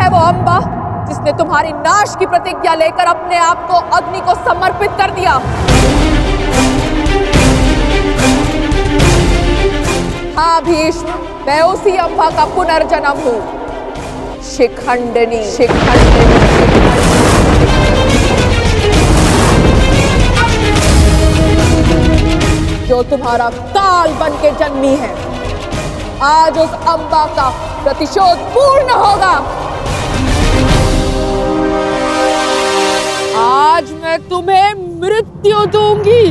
है वो अम्बा जिसने तुम्हारी नाश की प्रतिज्ञा लेकर अपने आप को अग्नि को समर्पित कर दिया। हाँ भीष्म, मैं उसी अम्बा का पुनर्जन्म हूँ, शिखंडिनी। जो तुम्हारा काल बन के जन्मी है, आज उस अम्बा का प्रतिशोध पूर्ण होगा। आज मैं तुम्हें मृत्यु दूंगी।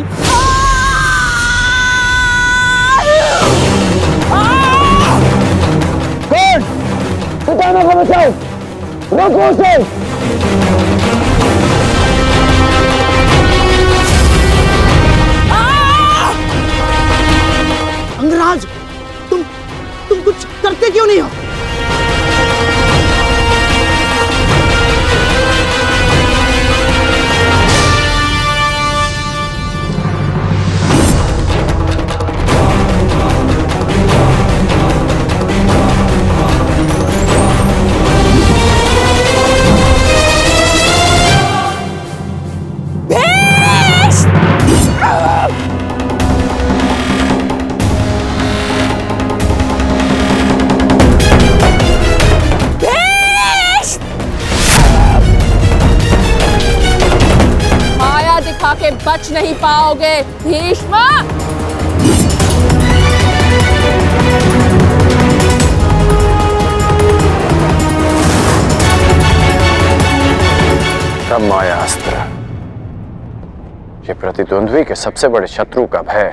कौन? पितामह को बचाओ, रोको उसे। अंगराज, तुम कुछ करते क्यों नहीं हो? के बच नहीं पाओगे भीष्म। माया अस्त्र, ये प्रतिद्वंद्वी के सबसे बड़े शत्रु का भय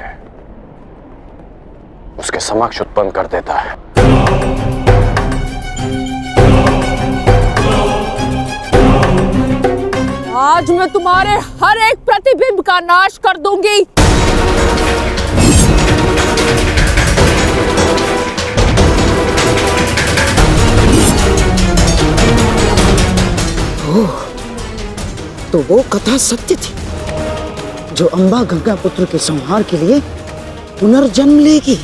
उसके समक्ष उत्पन्न कर देता है। आज मैं तुम्हारे हर एक प्रतिबिंब का नाश कर दूंगी। तो वो कथा सत्य थी, जो अम्बा गंगा पुत्र के संहार के लिए पुनर्जन्म लेगी।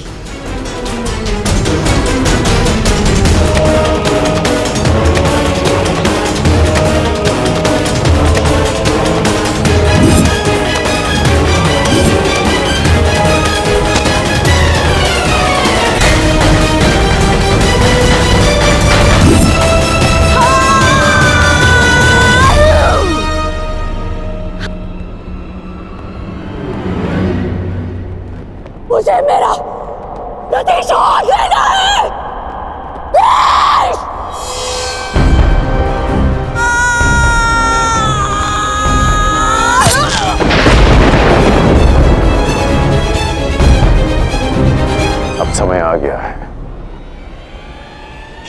मुझे मेरा प्रतिशोध लेना है। अब समय आ गया है,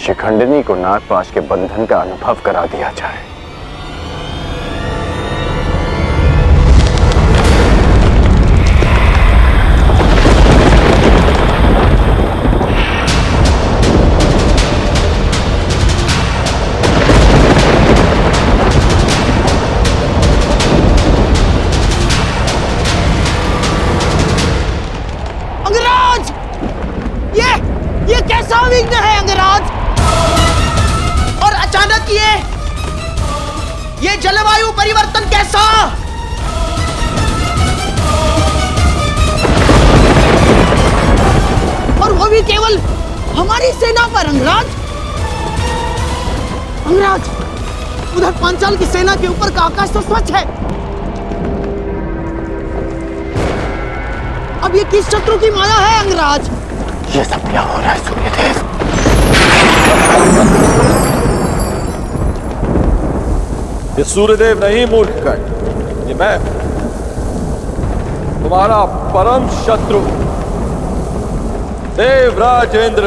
शिखंडिनी को नागपाश के बंधन का अनुभव करा दिया जाए। ये कैसा विघ्न है अंगराज? और अचानक ये जलवायु परिवर्तन कैसा? और वो भी केवल हमारी सेना पर अंगराज। अंगराज, उधर पांचाल की सेना के ऊपर का आकाश तो स्वच्छ है। अब ये किस शत्रु की माया है अंगराज? ये सब क्या हो रहा है सूर्यदेव? ये सूर्यदेव नहीं मूर्खकण, ये मैं, तुम्हारा परम शत्रु देवराज इंद्र।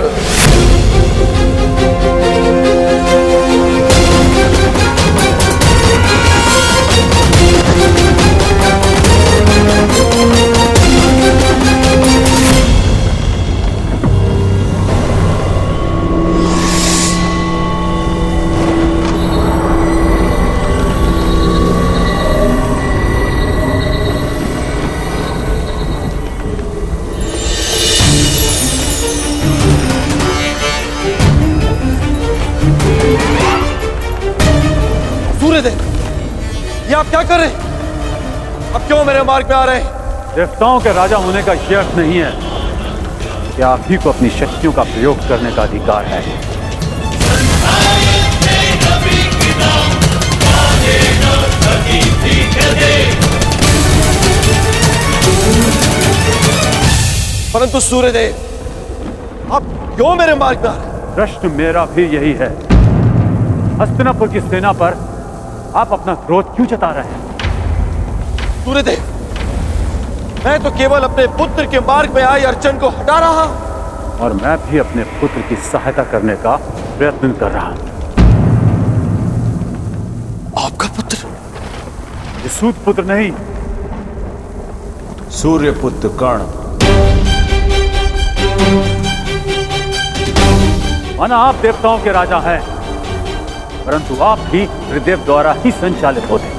ये आप क्या कर रहे हैं? अब क्यों मेरे मार्ग में आ रहे हैं? देवताओं के राजा होने का ये अर्थ नहीं है कि आप ही को अपनी शक्तियों का प्रयोग करने का अधिकार है। परंतु सूर्यदेव, आप क्यों मेरे मार्ग में आ रहे हैं? प्रश्न मेरा भी यही है। हस्तिनापुर की सेना पर आप अपना क्रोध क्यों जता रहे हैं? सूर्यदेव, मैं तो केवल अपने पुत्र के मार्ग में आई अड़चन को हटा रहा हूं। और मैं भी अपने पुत्र की सहायता करने का प्रयत्न कर रहा हूं। आपका पुत्र? ये सूत पुत्र नहीं, सूर्यपुत्र कर्ण। माना आप देवताओं के राजा हैं, परंतु आप भी त्रिदेव द्वारा ही संचालित होते हैं।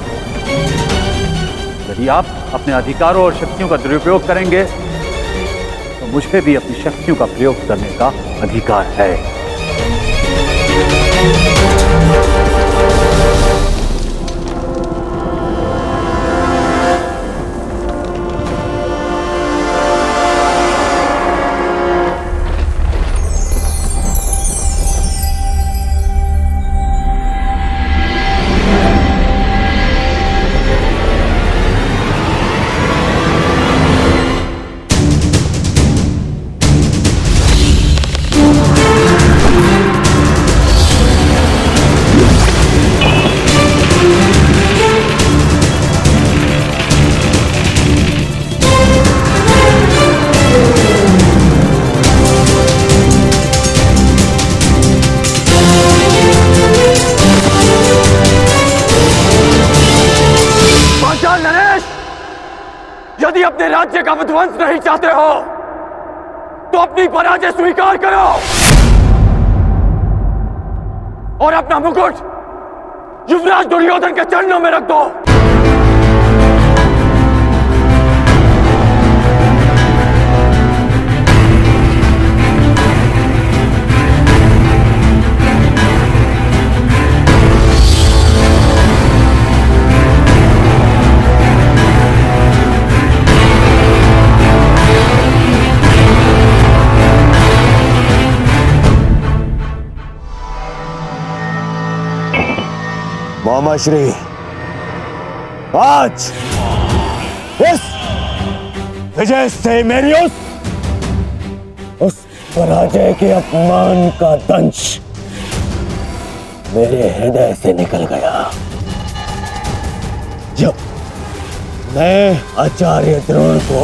यदि आप अपने अधिकारों और शक्तियों का दुरुपयोग करेंगे तो मुझे भी अपनी शक्तियों का प्रयोग करने का अधिकार है। यदि अपने राज्य का विध्वंस नहीं चाहते हो तो अपनी पराजय स्वीकार करो और अपना मुकुट युवराज दुर्योधन के चरणों में रख दो। मामा श्री, आज इस विजय से मेरी उस पराजय के अपमान का दंश मेरे हृदय से निकल गया जब मैं आचार्य द्रोण को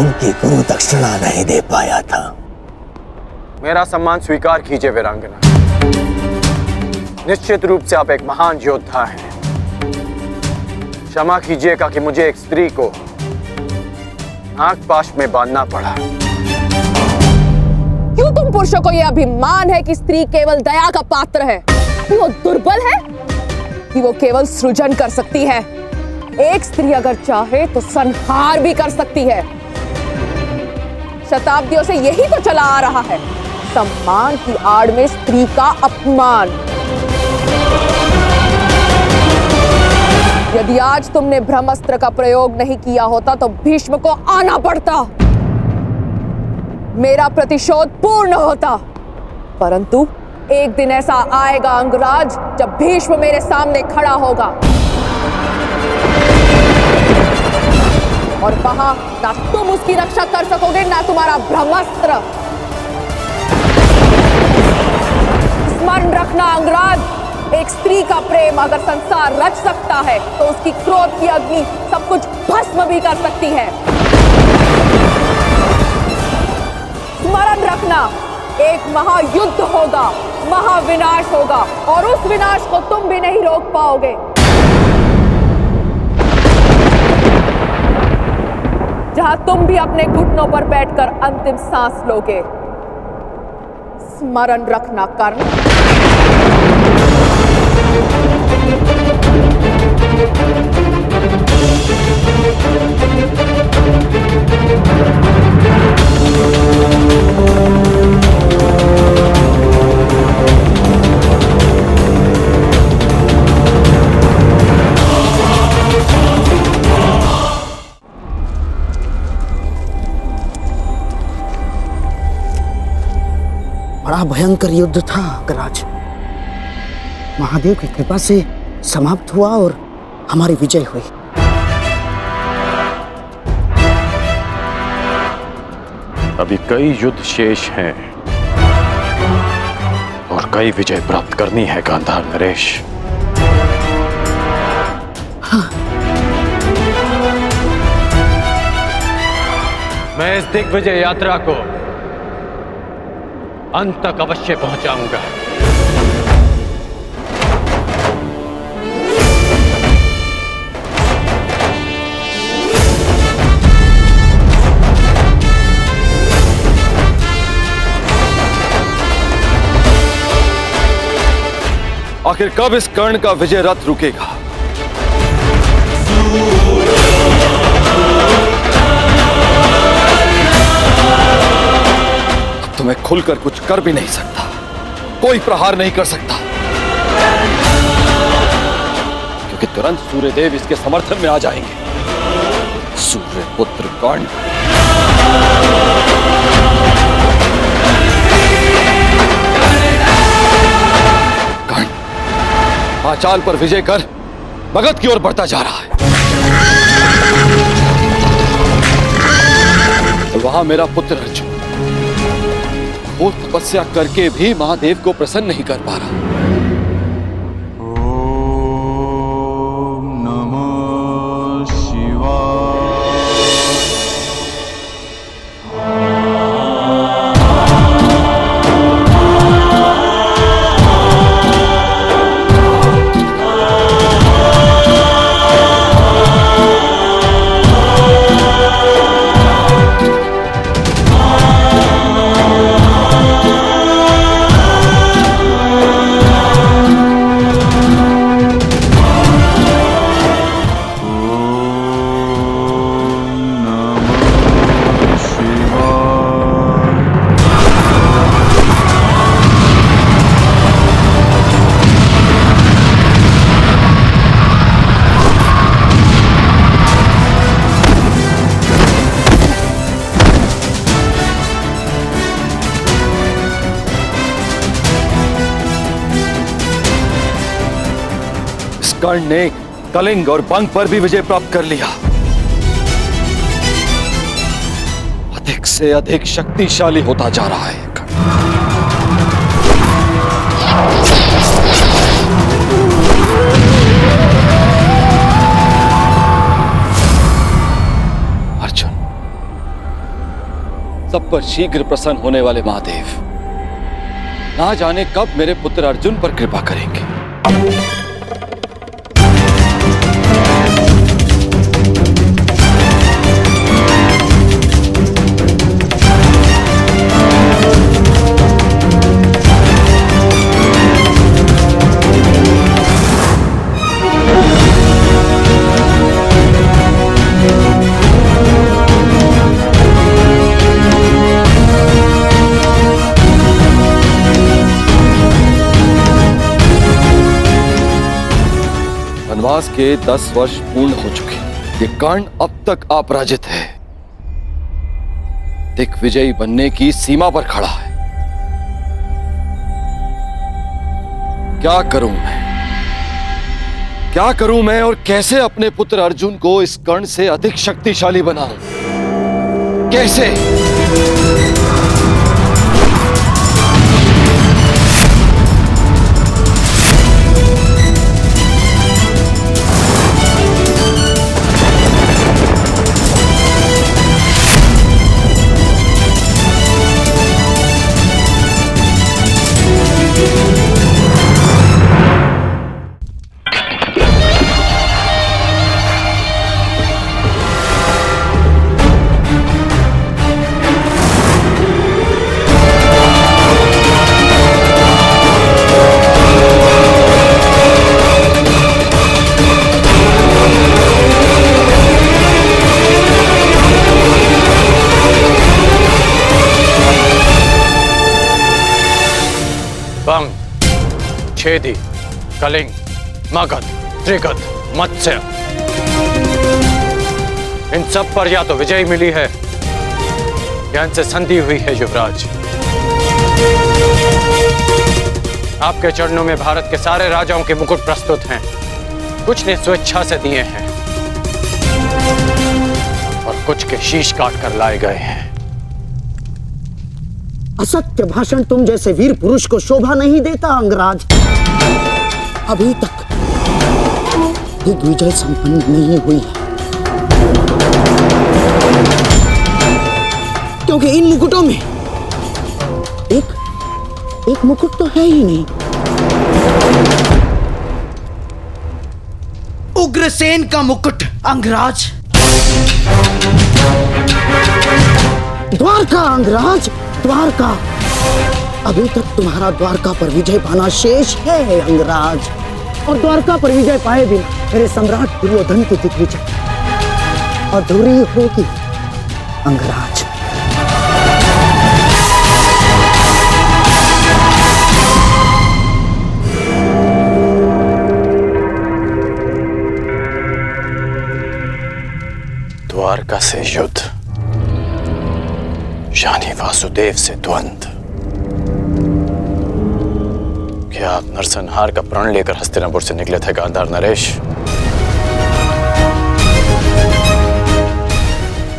उनकी गुरु दक्षिणा नहीं दे पाया था। मेरा सम्मान स्वीकार कीजिए वीरांगना। निश्चित रूप से आप एक महान योद्धा हैं। क्षमा कीजिएगा कि मुझे एक स्त्री को नाग पाश में बांधना पड़ा। क्यों तुम पुरुषों को यह अभिमान है कि स्त्री केवल दया का पात्र है? कि वो दुर्बल है? कि वो केवल सृजन कर सकती है? एक स्त्री अगर चाहे तो संहार भी कर सकती है। शताब्दियों से यही तो चला आ रहा है, सम्मान की आड़ में स्त्री का अपमान। यदि आज तुमने ब्रह्मास्त्र का प्रयोग नहीं किया होता तो भीष्म को आना पड़ता, मेरा प्रतिशोध पूर्ण होता। परंतु एक दिन ऐसा आएगा अंगराज जब भीष्म मेरे सामने खड़ा होगा और वहां ना तुम उसकी रक्षा कर सकोगे ना तुम्हारा ब्रह्मास्त्र। स्मरण रखना अंगराज, एक स्त्री का प्रेम अगर संसार रच सकता है तो उसकी क्रोध की अग्नि सब कुछ भस्म भी कर सकती है। स्मरण रखना, एक महायुद्ध होगा, महाविनाश होगा और उस विनाश को तुम भी नहीं रोक पाओगे। जहां तुम भी अपने घुटनों पर बैठकर अंतिम सांस लोगे। स्मरण रखना कर्ण। बड़ा भयंकर युद्ध था अग्रराज। महादेव की कृपा से समाप्त हुआ और हमारी विजय हुई। अभी कई युद्ध शेष हैं और कई विजय प्राप्त करनी है गांधार नरेश। हाँ। मैं इस दिग्विजय यात्रा को अंत तक अवश्य पहुंचाऊंगा। आखिर कब इस कर्ण का विजय रथ रुकेगा? अब तो मैं खुलकर कुछ कर भी नहीं सकता, कोई प्रहार नहीं कर सकता, क्योंकि तुरंत सूर्यदेव इसके समर्थन में आ जाएंगे। सूर्य पुत्र कर्ण। पांचाल पर विजय कर मगध की ओर बढ़ता जा रहा है। वहां मेरा पुत्र अर्जुन घोर तपस्या करके भी महादेव को प्रसन्न नहीं कर पा रहा। ओम नमः शिवाय। कर्ण ने कलिंग और बंग पर भी विजय प्राप्त कर लिया। अधिक से अधिक शक्तिशाली होता जा रहा है कर्ण। अर्जुन, सब पर शीघ्र प्रसन्न होने वाले महादेव ना जाने कब मेरे पुत्र अर्जुन पर कृपा करेंगे। वनवास के 10 वर्ष पूर्ण हो चुके। ये कर्ण अब तक अपराजित है, दिग्विजयी बनने की सीमा पर खड़ा है। क्या करूं मैं और कैसे अपने पुत्र अर्जुन को इस कर्ण से अधिक शक्तिशाली बनाऊं? कैसे? बंग, छेदी, कलिंग, मगध, त्रिगत, मत्स्य, इन सब पर या तो विजय मिली है या इनसे संधि हुई है युवराज। आपके चरणों में भारत के सारे राजाओं के मुकुट प्रस्तुत हैं। कुछ ने स्वेच्छा से दिए हैं और कुछ के शीश काट कर लाए गए हैं। असत्य भाषण तुम जैसे वीर पुरुष को शोभा नहीं देता अंगराज। अभी तक दिग्विजय संपन्न नहीं हुई है, क्योंकि इन मुकुटों में एक मुकुट तो है ही नहीं। उग्रसेन का मुकुट अंगराज। द्वारका अंगराज, द्वारका। अभी तक तुम्हारा द्वारका पर विजय पाना शेष है अंगराज, और द्वारका पर विजय पाए बिना मेरे सम्राट दुर्योधन की दिग्विजय अधूरी होगी अंगराज। द्वारका से युद्ध यानी वासुदेव से द्वंद्व। क्या आप नरसंहार का प्रण लेकर हस्तिनापुर से निकले थे गांधार नरेश?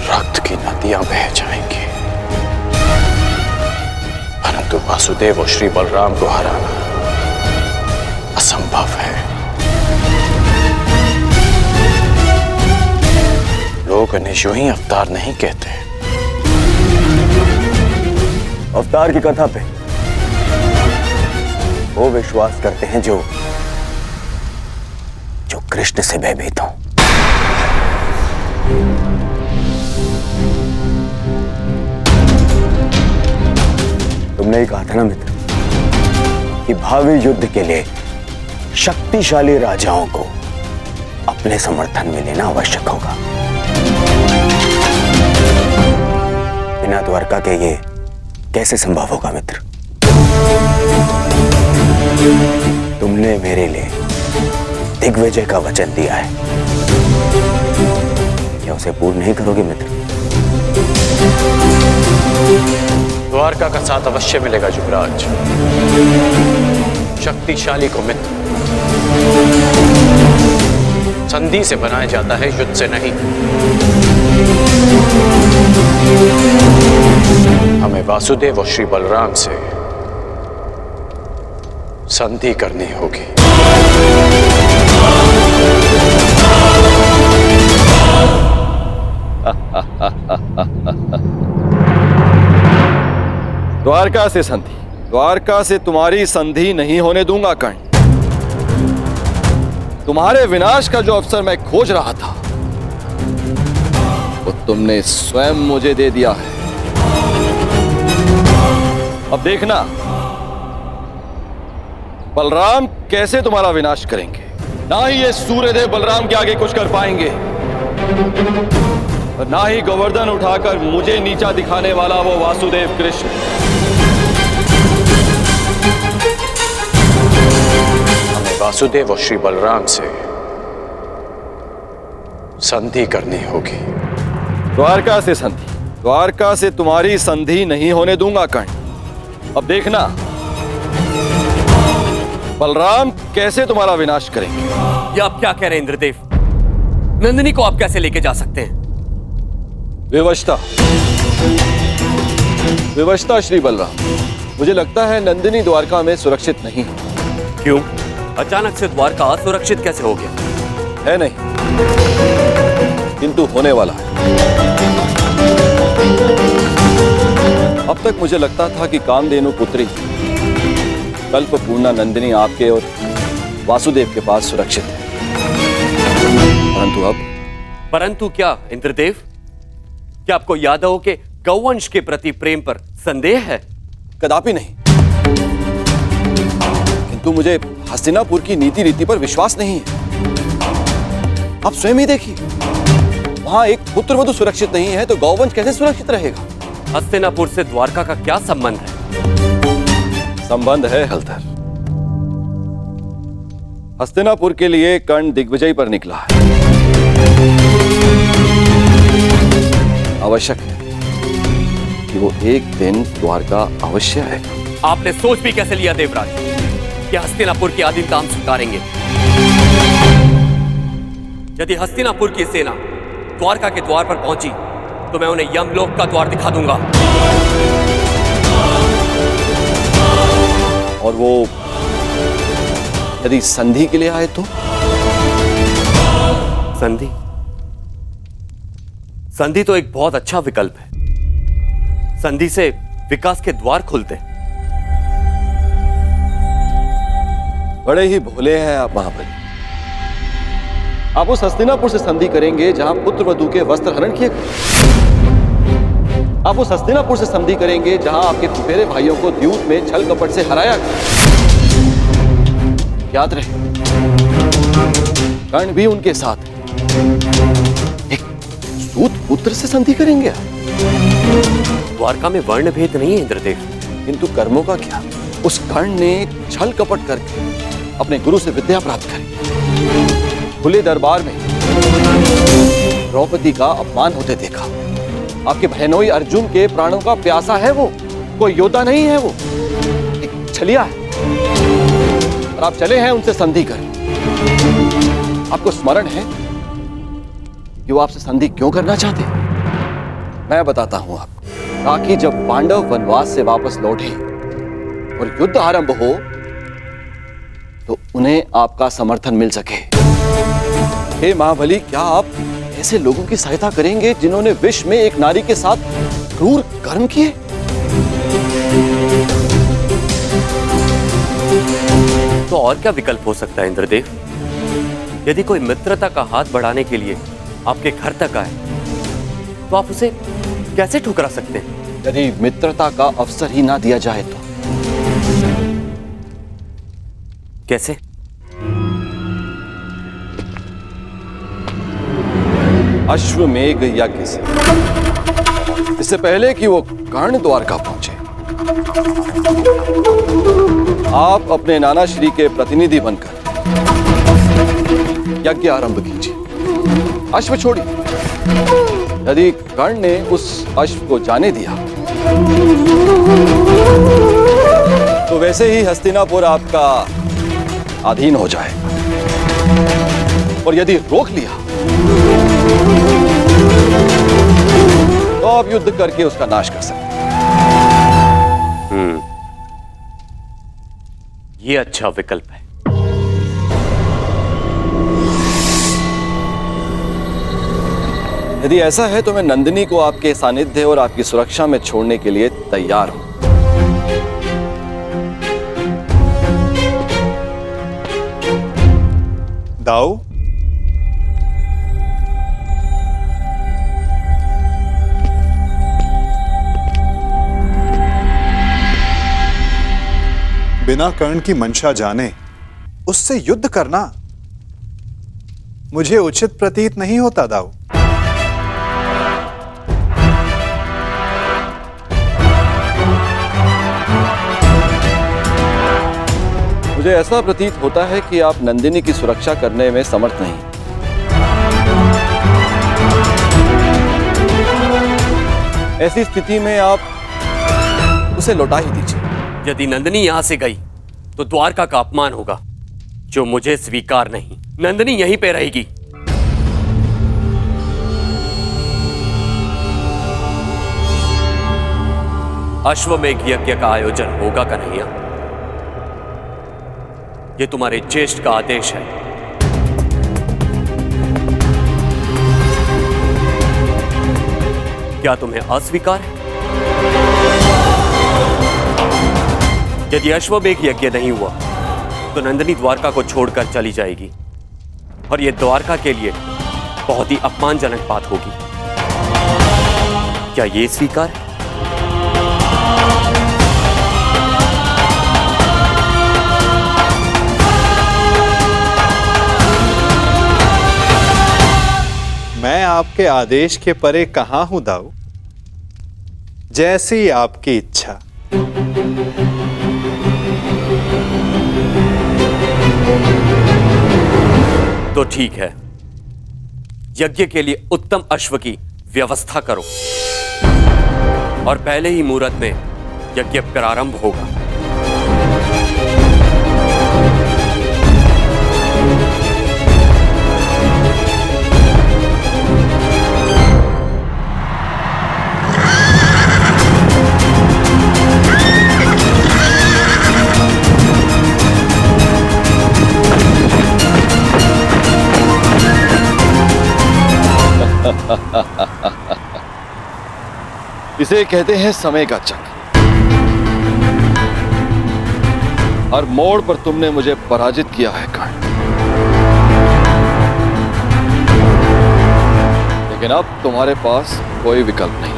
रक्त की नदियां बह जाएंगी, परंतु वासुदेव और श्री बलराम को हराना असंभव है। लोग उन्हें यूं ही अवतार नहीं कहते। अवतार की कथा पे वो विश्वास करते हैं जो कृष्ण से भयभीत हो। तुमने ही कहा था ना मित्र कि भावी युद्ध के लिए शक्तिशाली राजाओं को अपने समर्थन में लेना आवश्यक होगा। बिना द्वारका के ये कैसे संभव होगा मित्र? तुमने मेरे लिए दिग्विजय का वचन दिया है, क्या उसे पूर्ण नहीं करोगे मित्र? द्वारका का साथ अवश्य मिलेगा युवराज। शक्तिशाली को मित्र संधि से बनाया जाता है, युद्ध से नहीं। हमें वासुदेव और श्री बलराम से संधि करनी होगी। द्वारका से संधि? द्वारका से तुम्हारी संधि नहीं होने दूंगा कर्ण। तुम्हारे विनाश का जो अवसर मैं खोज रहा था वो तुमने स्वयं मुझे दे दिया है। अब देखना बलराम कैसे तुम्हारा विनाश करेंगे। ना ही ये सूर्यदेव बलराम के आगे कुछ कर पाएंगे, और ना ही गोवर्धन उठाकर मुझे नीचा दिखाने वाला वो वासुदेव कृष्ण। हमें वासुदेव और श्री बलराम से संधि करनी होगी। द्वारका से संधि? द्वारका से तुम्हारी संधि नहीं होने दूंगा कर्ण। अब देखना बलराम कैसे तुम्हारा विनाश करेंगे। ये आप क्या कह रहे हैं इंद्रदेव? नंदिनी को आप कैसे लेके जा सकते हैं? विवशता, विवशता श्री बलराम। मुझे लगता है नंदिनी द्वारका में सुरक्षित नहीं है। क्यों? अचानक से द्वारका असुरक्षित कैसे हो गया? है नहीं, किंतु होने वाला है। अब तक मुझे लगता था कि कामधेनु पुत्री कल्पपूर्णा नंदिनी आपके और वासुदेव के पास सुरक्षित है, परंतु अब? परंतु क्या इंद्रदेव? क्या आपको यादवों के गौवंश के प्रति प्रेम पर संदेह है? कदापि नहीं, किंतु मुझे हस्तिनापुर की नीति रीति पर विश्वास नहीं है। आप स्वयं ही देखिए, वहां एक पुत्रवधू सुरक्षित नहीं है तो गौवंश कैसे सुरक्षित रहेगा? हस्तिनापुर से द्वारका का क्या संबंध है? संबंध है हलधर। हस्तिनापुर के लिए कर्ण दिग्विजय पर निकला है। आवश्यक है कि वो एक दिन द्वारका अवश्य आएगा। आपने सोच भी कैसे लिया देवराज? कि हस्तिनापुर की अधीनता हम स्वीकारेंगे। यदि हस्तिनापुर की सेना द्वारका के द्वार पर पहुंची तो मैं उन्हें यमलोक का द्वार दिखा दूंगा। और वो यदि संधि के लिए आए तो? संधि? संधि तो एक बहुत अच्छा विकल्प है। संधि से विकास के द्वार खुलते हैं। बड़े ही भोले हैं आप महाबली। आप उस हस्तिनापुर से संधि करेंगे जहां पुत्र वधू के वस्त्र हरण किए गए। आप उस हस्तिनापुर से संधि करेंगे जहां आपके फुफेरे भाइयों को द्यूत में छल कपट से हराया गया। याद रहे, कर्ण भी उनके साथ है। एक सूत पुत्र से संधि करेंगे आप? द्वारका में वर्ण भेद नहीं है इंद्रदेव। किंतु कर्मों का क्या? उस कर्ण ने छल कपट करके अपने गुरु से विद्या प्राप्त करी। खुले दरबार में द्रौपदी का अपमान होते देखा। आपके बहनोई अर्जुन के प्राणों का प्यासा है वो, कोई योद्धा नहीं है वो, एक छलिया है। और आप चले हैं उनसे संधि कर। आपको स्मरण है कि वो आपसे संधि क्यों करना चाहते हैं? मैं बताता हूं आपको, ताकि जब पांडव वनवास से वापस लौटे और युद्ध आरंभ हो तो उन्हें आपका समर्थन मिल सके। हे महाबली, क्या आप ऐसे लोगों की सहायता करेंगे जिन्होंने विष में एक नारी के साथ क्रूर कर्म किए? तो और क्या विकल्प हो सकता है इंद्रदेव? यदि कोई मित्रता का हाथ बढ़ाने के लिए आपके घर तक आए तो आप उसे कैसे ठुकरा सकते हैं? यदि मित्रता का अवसर ही ना दिया जाए तो? कैसे? अश्वमेघ यज्ञ से। इससे पहले कि वो कर्ण द्वारका पहुंचे, आप अपने नाना श्री के प्रतिनिधि बनकर यज्ञ आरंभ कीजिए। अश्व छोड़िए। यदि कर्ण ने उस अश्व को जाने दिया तो वैसे ही हस्तिनापुर आपका अधीन हो जाएगा। और यदि रोक लिया तो आप युद्ध करके उसका नाश कर सकते हैं। ये अच्छा विकल्प है। यदि ऐसा है तो मैं नंदिनी को आपके सानिध्य और आपकी सुरक्षा में छोड़ने के लिए तैयार हूं। दाऊ, बिना कर्ण की मंशा जाने उससे युद्ध करना मुझे उचित प्रतीत नहीं होता दाऊ। मुझे ऐसा प्रतीत होता है कि आप नंदिनी की सुरक्षा करने में समर्थ नहीं। ऐसी स्थिति में आप उसे लौटा ही दीजिए। यदि नंदिनी यहां से गई तो द्वारका का अपमान होगा, जो मुझे स्वीकार नहीं। नंदिनी यहीं पे रहेगी। अश्वमेघ यज्ञ का आयोजन होगा कन्हैया? ये तुम्हारे ज्येष्ठ का आदेश है। क्या तुम्हें अस्वीकार है? यदि अश्वमेघ यज्ञ नहीं हुआ तो नंदिनी द्वारका को छोड़कर चली जाएगी और यह द्वारका के लिए बहुत ही अपमानजनक बात होगी। क्या यह स्वीकार है? मैं आपके आदेश के परे कहां हूं दाऊ। जैसी आपकी इच्छा। तो ठीक है, यज्ञ के लिए उत्तम अश्व की व्यवस्था करो और पहले ही मुहूर्त में यज्ञ प्रारंभ होगा। इसे कहते हैं समय का चक्र। हर मोड़ पर तुमने मुझे पराजित किया है कर्ण, लेकिन अब तुम्हारे पास कोई विकल्प नहीं।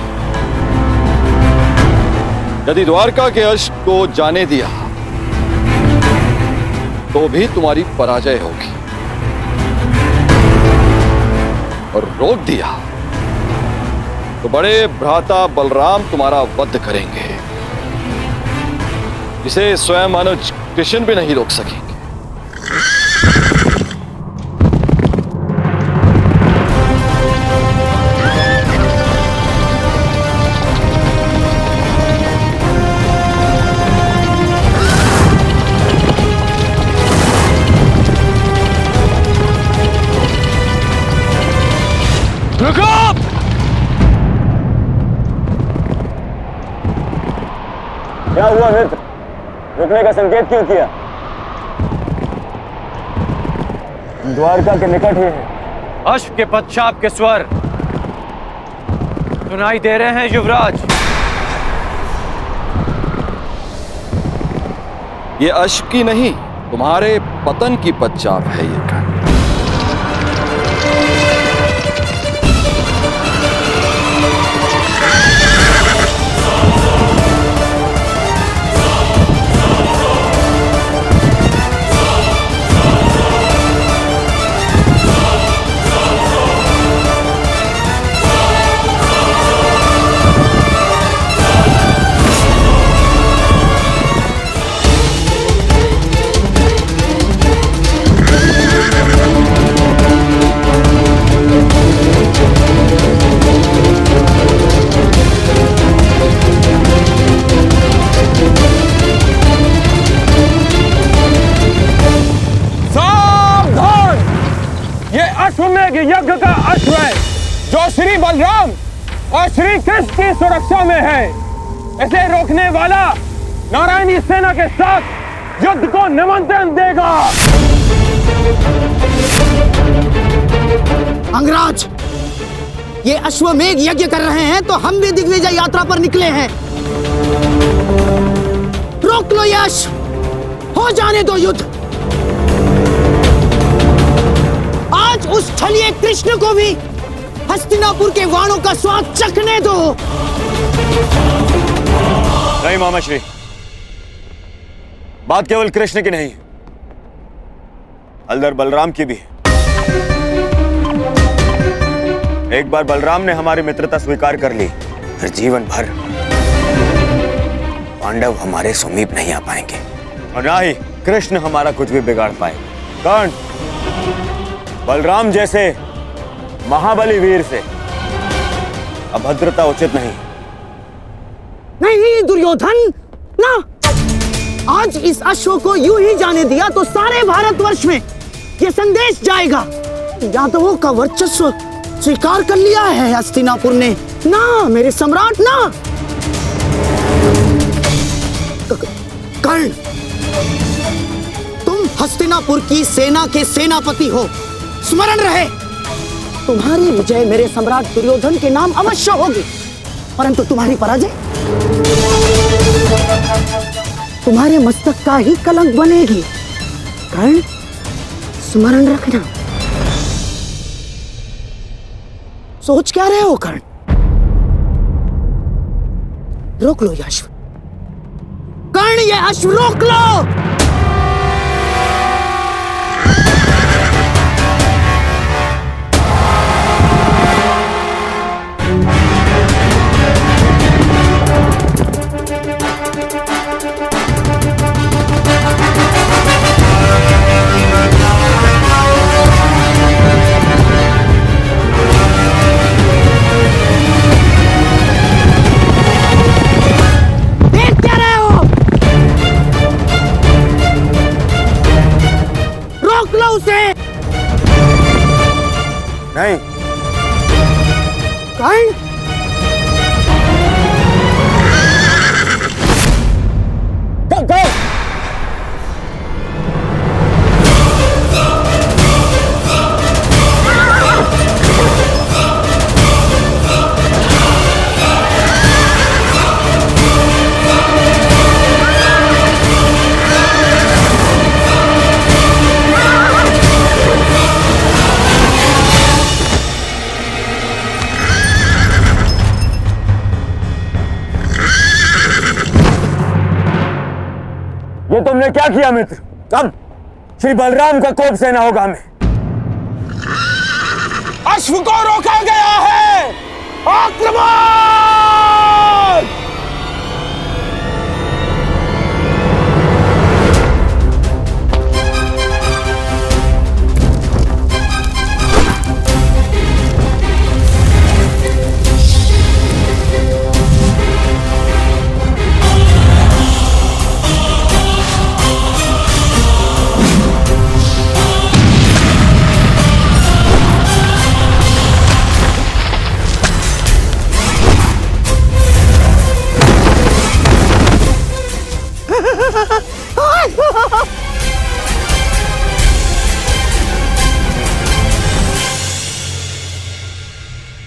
यदि द्वारका के अश्व को जाने दिया तो भी तुम्हारी पराजय होगी, और रोक दिया तो बड़े भ्राता बलराम तुम्हारा वध करेंगे, जिसे स्वयं अनुज कृष्ण भी नहीं रोक सकेंगे। क्या हुआ मित्र? रुकने का संकेत क्यों किया? द्वारका के निकट ही है। अश्व के पश्चात के स्वर सुनाई दे रहे हैं युवराज। ये अश्व की नहीं, तुम्हारे पतन की पश्चात है ये कर्ण। यज्ञ का अश्व है जो श्री बलराम और श्री कृष्ण की सुरक्षा में है। इसे रोकने वाला नारायणी सेना के साथ युद्ध को निमंत्रण देगा। अंगराज, ये अश्वमेघ यज्ञ कर रहे हैं तो हम भी दिग्विजय यात्रा पर निकले हैं। रोक लो ये अश्व, हो जाने दो युद्ध। आज उस छलिए कृष्ण को भी हस्तिनापुर के वाणों का स्वाद चखने दो। नहीं मामाश्री, बात केवल कृष्ण की नहीं, हलधर बलराम की भी है। एक बार बलराम ने हमारी मित्रता स्वीकार कर ली, फिर जीवन भर पांडव हमारे समीप नहीं आ पाएंगे, और ना ही कृष्ण हमारा कुछ भी बिगाड़ पाए। कर्ण, बलराम जैसे महाबली वीर से अभद्रता उचित नहीं। नहीं दुर्योधन, ना। आज इस अश्व को यूं ही जाने दिया तो सारे भारतवर्ष में ये संदेश जाएगा, यादवों का वर्चस्व स्वीकार कर लिया है हस्तिनापुर ने। ना मेरे सम्राट, ना। कर्ण, तुम हस्तिनापुर की सेना के सेनापति हो, स्मरण रहे। तुम्हारी विजय मेरे सम्राट दुर्योधन के नाम अवश्य होगी, परंतु तुम्हारी पराजय तुम्हारे मस्तक का ही कलंक बनेगी। कर्ण, स्मरण रखना। सोच क्या रहे हो कर्ण? रोक लो ये अश्व। कर्ण, ये अश्व रोक लो। नहीं। कर्ण, तुमने क्या किया मित्र? कब श्री बलराम का कोप सहना होगा हमें? अश्व को रोका गया है। आक्रमण!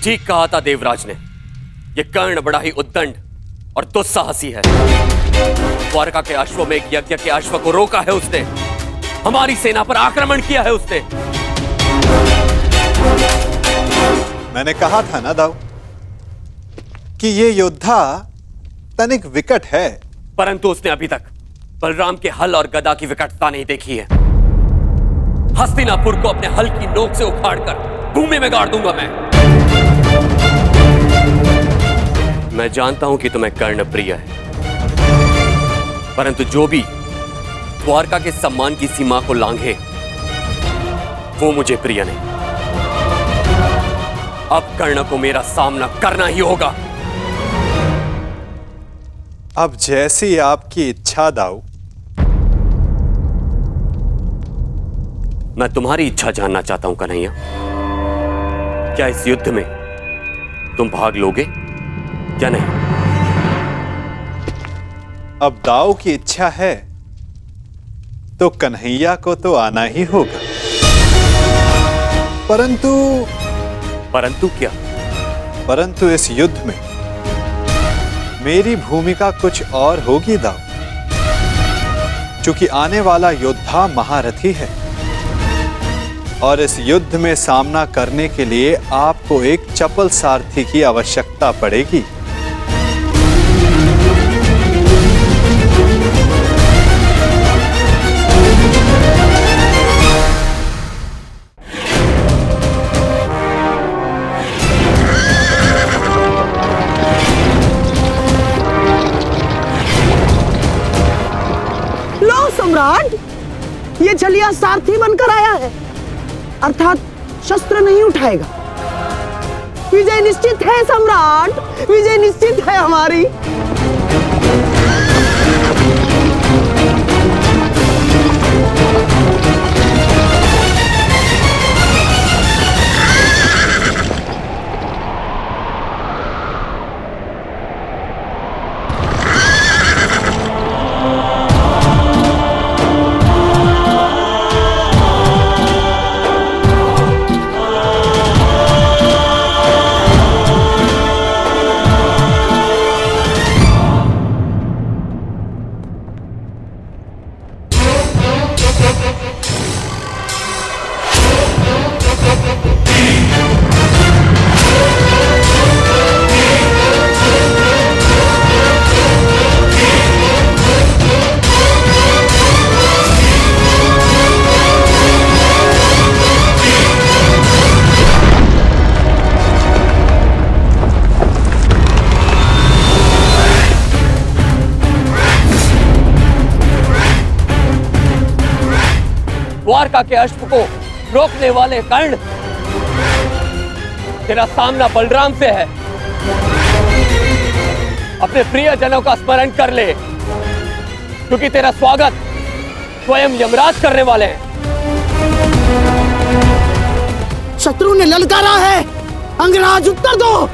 ठीक कहा था देवराज ने, यह कर्ण बड़ा ही उद्दंड और दुस्साहसी है। द्वारका के अश्वमेघ यज्ञ के अश्व को रोका है उसने, हमारी सेना पर आक्रमण किया है उसने। मैंने कहा था ना दाऊ कि ये योद्धा तनिक विकट है, परंतु उसने अभी तक बलराम के हल और गदा की विकटता नहीं देखी है। हस्तिनापुर को अपने हल की नोक से उखाड़कर भूमि में गाड़ दूंगा मैं जानता हूं कि तुम्हें कर्ण प्रिय है, परंतु जो भी द्वारका के सम्मान की सीमा को लांघे वो मुझे प्रिय नहीं। अब कर्ण को मेरा सामना करना ही होगा। अब जैसी आपकी इच्छा दाऊ। मैं तुम्हारी इच्छा जानना चाहता हूं कन्हैया, क्या इस युद्ध में तुम भाग लोगे या नहीं? अब दाऊ की इच्छा है तो कन्हैया को तो आना ही होगा, परंतु क्या? परंतु इस युद्ध में मेरी भूमिका कुछ और होगी दाऊ, क्योंकि आने वाला योद्धा महारथी है और इस युद्ध में सामना करने के लिए आपको एक चपल सारथी की आवश्यकता पड़ेगी। लो सम्राट, ये छलिया सारथी बनकर आया है, अर्थात शस्त्र नहीं उठाएगा। विजय निश्चित है सम्राट, विजय निश्चित है हमारी। द्वारका के अश्व को रोकने वाले कर्ण, तेरा सामना बलराम से है। अपने प्रियजनों का स्मरण कर ले, क्योंकि तेरा स्वागत स्वयं यमराज करने वाले हैं। शत्रु ने ललकारा है, अंगराज उत्तर दो।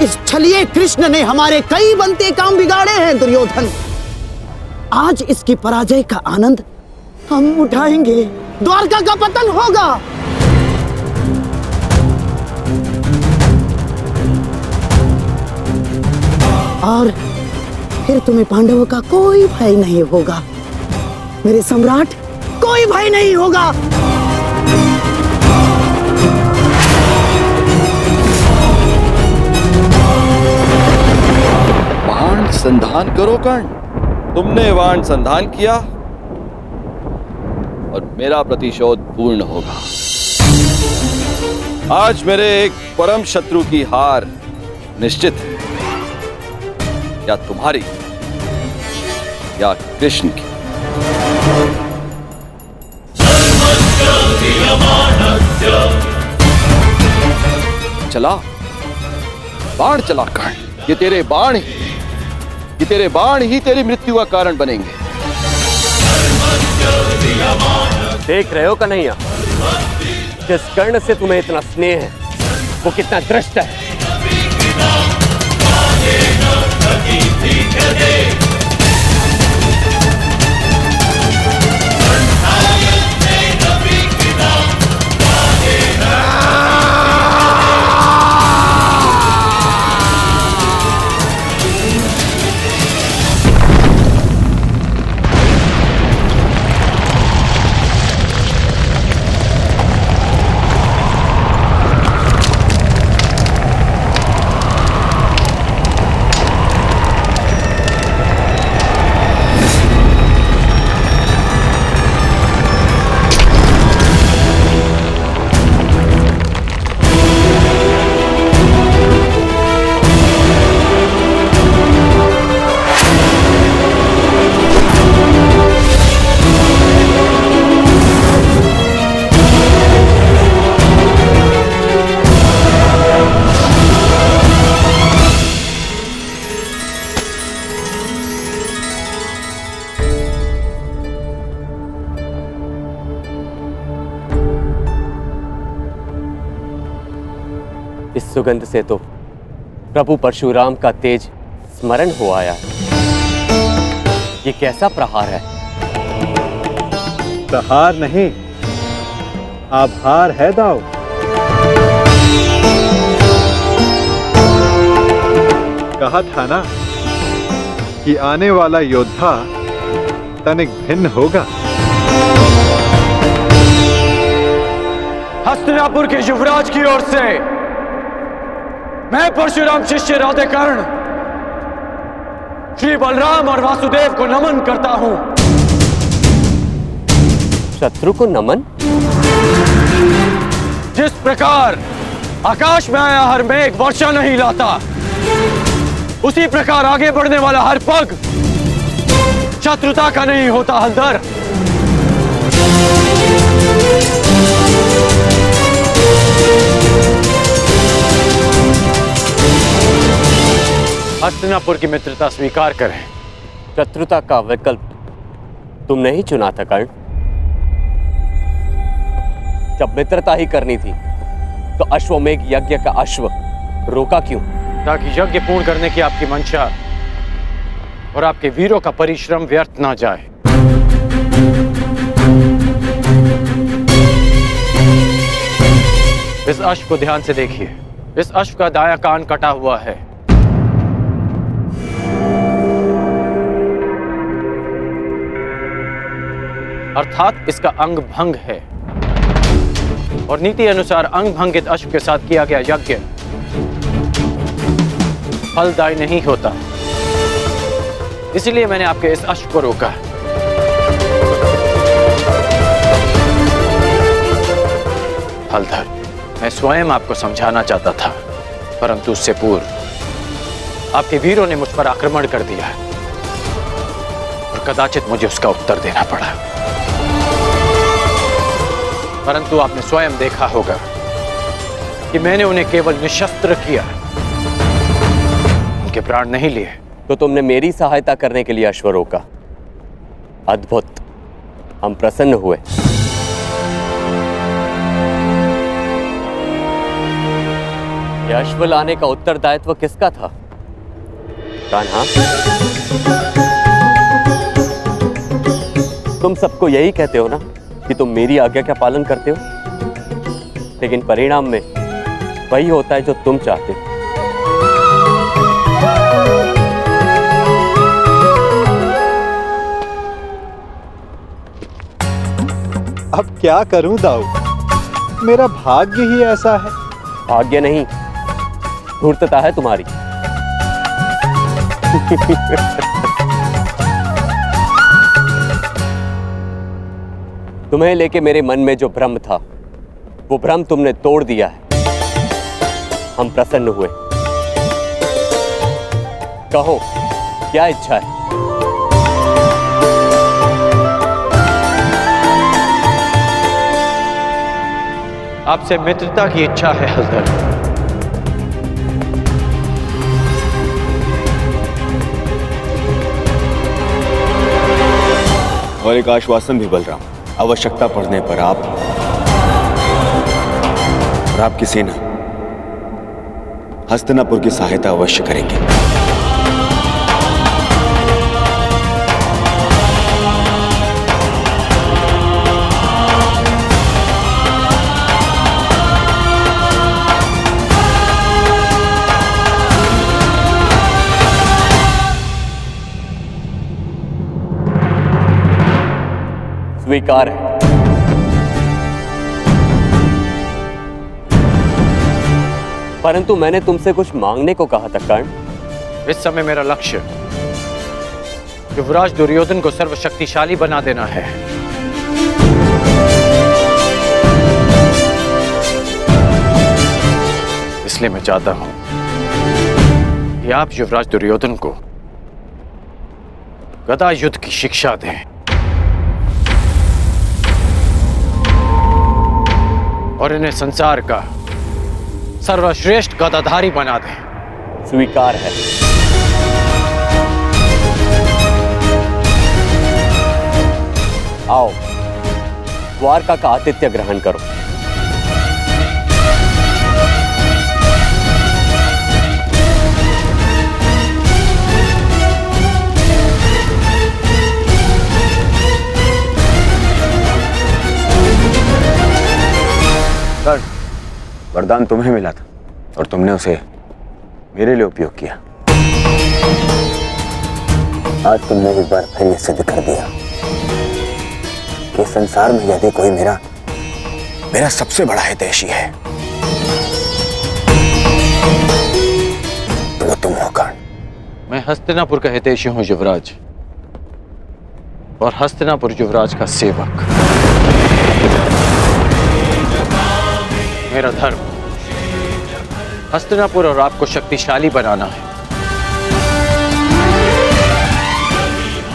इस छलिए कृष्ण ने हमारे कई बनते काम बिगाड़े हैं दुर्योधन। आज इसकी पराजय का आनंद हम उठाएंगे, द्वारका का पतन होगा। और फिर तुम्हें पांडवों का कोई भय नहीं होगा। मेरे सम्राट, कोई भय नहीं होगा। बाण संधान करो कर्ण। तुमने बाण संधान किया और मेरा प्रतिशोध पूर्ण होगा। आज मेरे एक परम शत्रु की हार निश्चित है, या तुम्हारी या कृष्ण की। चला बाण चला कर्ण। ये तेरे बाण ही तेरी मृत्यु का कारण बनेंगे। देख रहे हो कन्हैया, जिस कर्ण से तुम्हें इतना स्नेह है वो कितना दृष्ट है। इस सुगंध से तो प्रभु परशुराम का तेज स्मरण हो आया है। ये कैसा प्रहार है? प्रहार नहीं, आभार है दाऊ। कहा था ना कि आने वाला योद्धा तनिक भिन्न होगा। हस्तिनापुर के युवराज की ओर से मैं परशुराम शिष्य राधेकर्ण श्री बलराम और वासुदेव को नमन करता हूं। शत्रु को नमन? जिस प्रकार आकाश में आया हर मेघ वर्षा नहीं लाता, उसी प्रकार आगे बढ़ने वाला हर पग शत्रुता का नहीं होता हलधर। हस्तिनापुर की मित्रता स्वीकार करें। शत्रुता का विकल्प तुमने ही चुना था कर्ण। जब मित्रता ही करनी थी तो अश्वमेघ यज्ञ का अश्व रोका क्यों? ताकि यज्ञ पूर्ण करने की आपकी मंशा और आपके वीरों का परिश्रम व्यर्थ ना जाए। इस अश्व को ध्यान से देखिए। इस अश्व का दायां कान कटा हुआ है। अर्थात इसका अंग भंग है और नीति अनुसार अंग भंगित अश्व के साथ किया गया यज्ञ फलदायी नहीं होता। इसलिए मैंने आपके इस अश्व को रोका। हलधर, मैं स्वयं आपको समझाना चाहता था, परंतु उससे पूर्व आपके वीरों ने मुझ पर आक्रमण कर दिया और कदाचित मुझे उसका उत्तर देना पड़ा। परंतु आपने स्वयं देखा होगा कि मैंने उन्हें केवल निशस्त्र किया, उनके प्राण नहीं लिए। तो तुमने मेरी सहायता करने के लिए अश्व रोका। अद्भुत, हम प्रसन्न हुए। यह अश्व लाने का उत्तरदायित्व किसका था? कान्हा, तुम सबको यही कहते हो ना कि तुम मेरी आज्ञा का पालन करते हो, लेकिन परिणाम में वही होता है जो तुम चाहते हो। अब क्या करूं दाऊ, मेरा भाग्य ही ऐसा है। भाग्य नहीं, धूर्तता है तुम्हारी। तुम्हें लेके मेरे मन में जो भ्रम था, वो भ्रम तुमने तोड़ दिया है। हम प्रसन्न हुए। कहो, क्या इच्छा है? आपसे मित्रता की इच्छा है हलधर। और एक आश्वासन भी बलराम, आवश्यकता पड़ने पर आप और आपकी सेना हस्तिनापुर की सहायता अवश्य करेंगे। स्वीकार है। परंतु मैंने तुमसे कुछ मांगने को कहा था कर्ण। इस समय मेरा लक्ष्य युवराज दुर्योधन को सर्वशक्तिशाली बना देना है। इसलिए मैं चाहता हूं कि आप युवराज दुर्योधन को गदा युद्ध की शिक्षा दें और इन्हें संसार का सर्वश्रेष्ठ गदाधारी बना दें। स्वीकार है। आओ, द्वारका का आतिथ्य ग्रहण करो। वरदान तुम्हें मिला था और तुमने उसे मेरे लिए उपयोग किया। आज तुमने एक बार फिर ये सिद्ध कर दिया कि संसार में यदि कोई मेरा सबसे बड़ा हितैषी है तो वो तुम हो कर्ण। मैं हस्तिनापुर का हितैषी हूं युवराज, और हस्तिनापुर युवराज का सेवक। मेरा धर्म हस्तिनापुर और आपको शक्तिशाली बनाना है।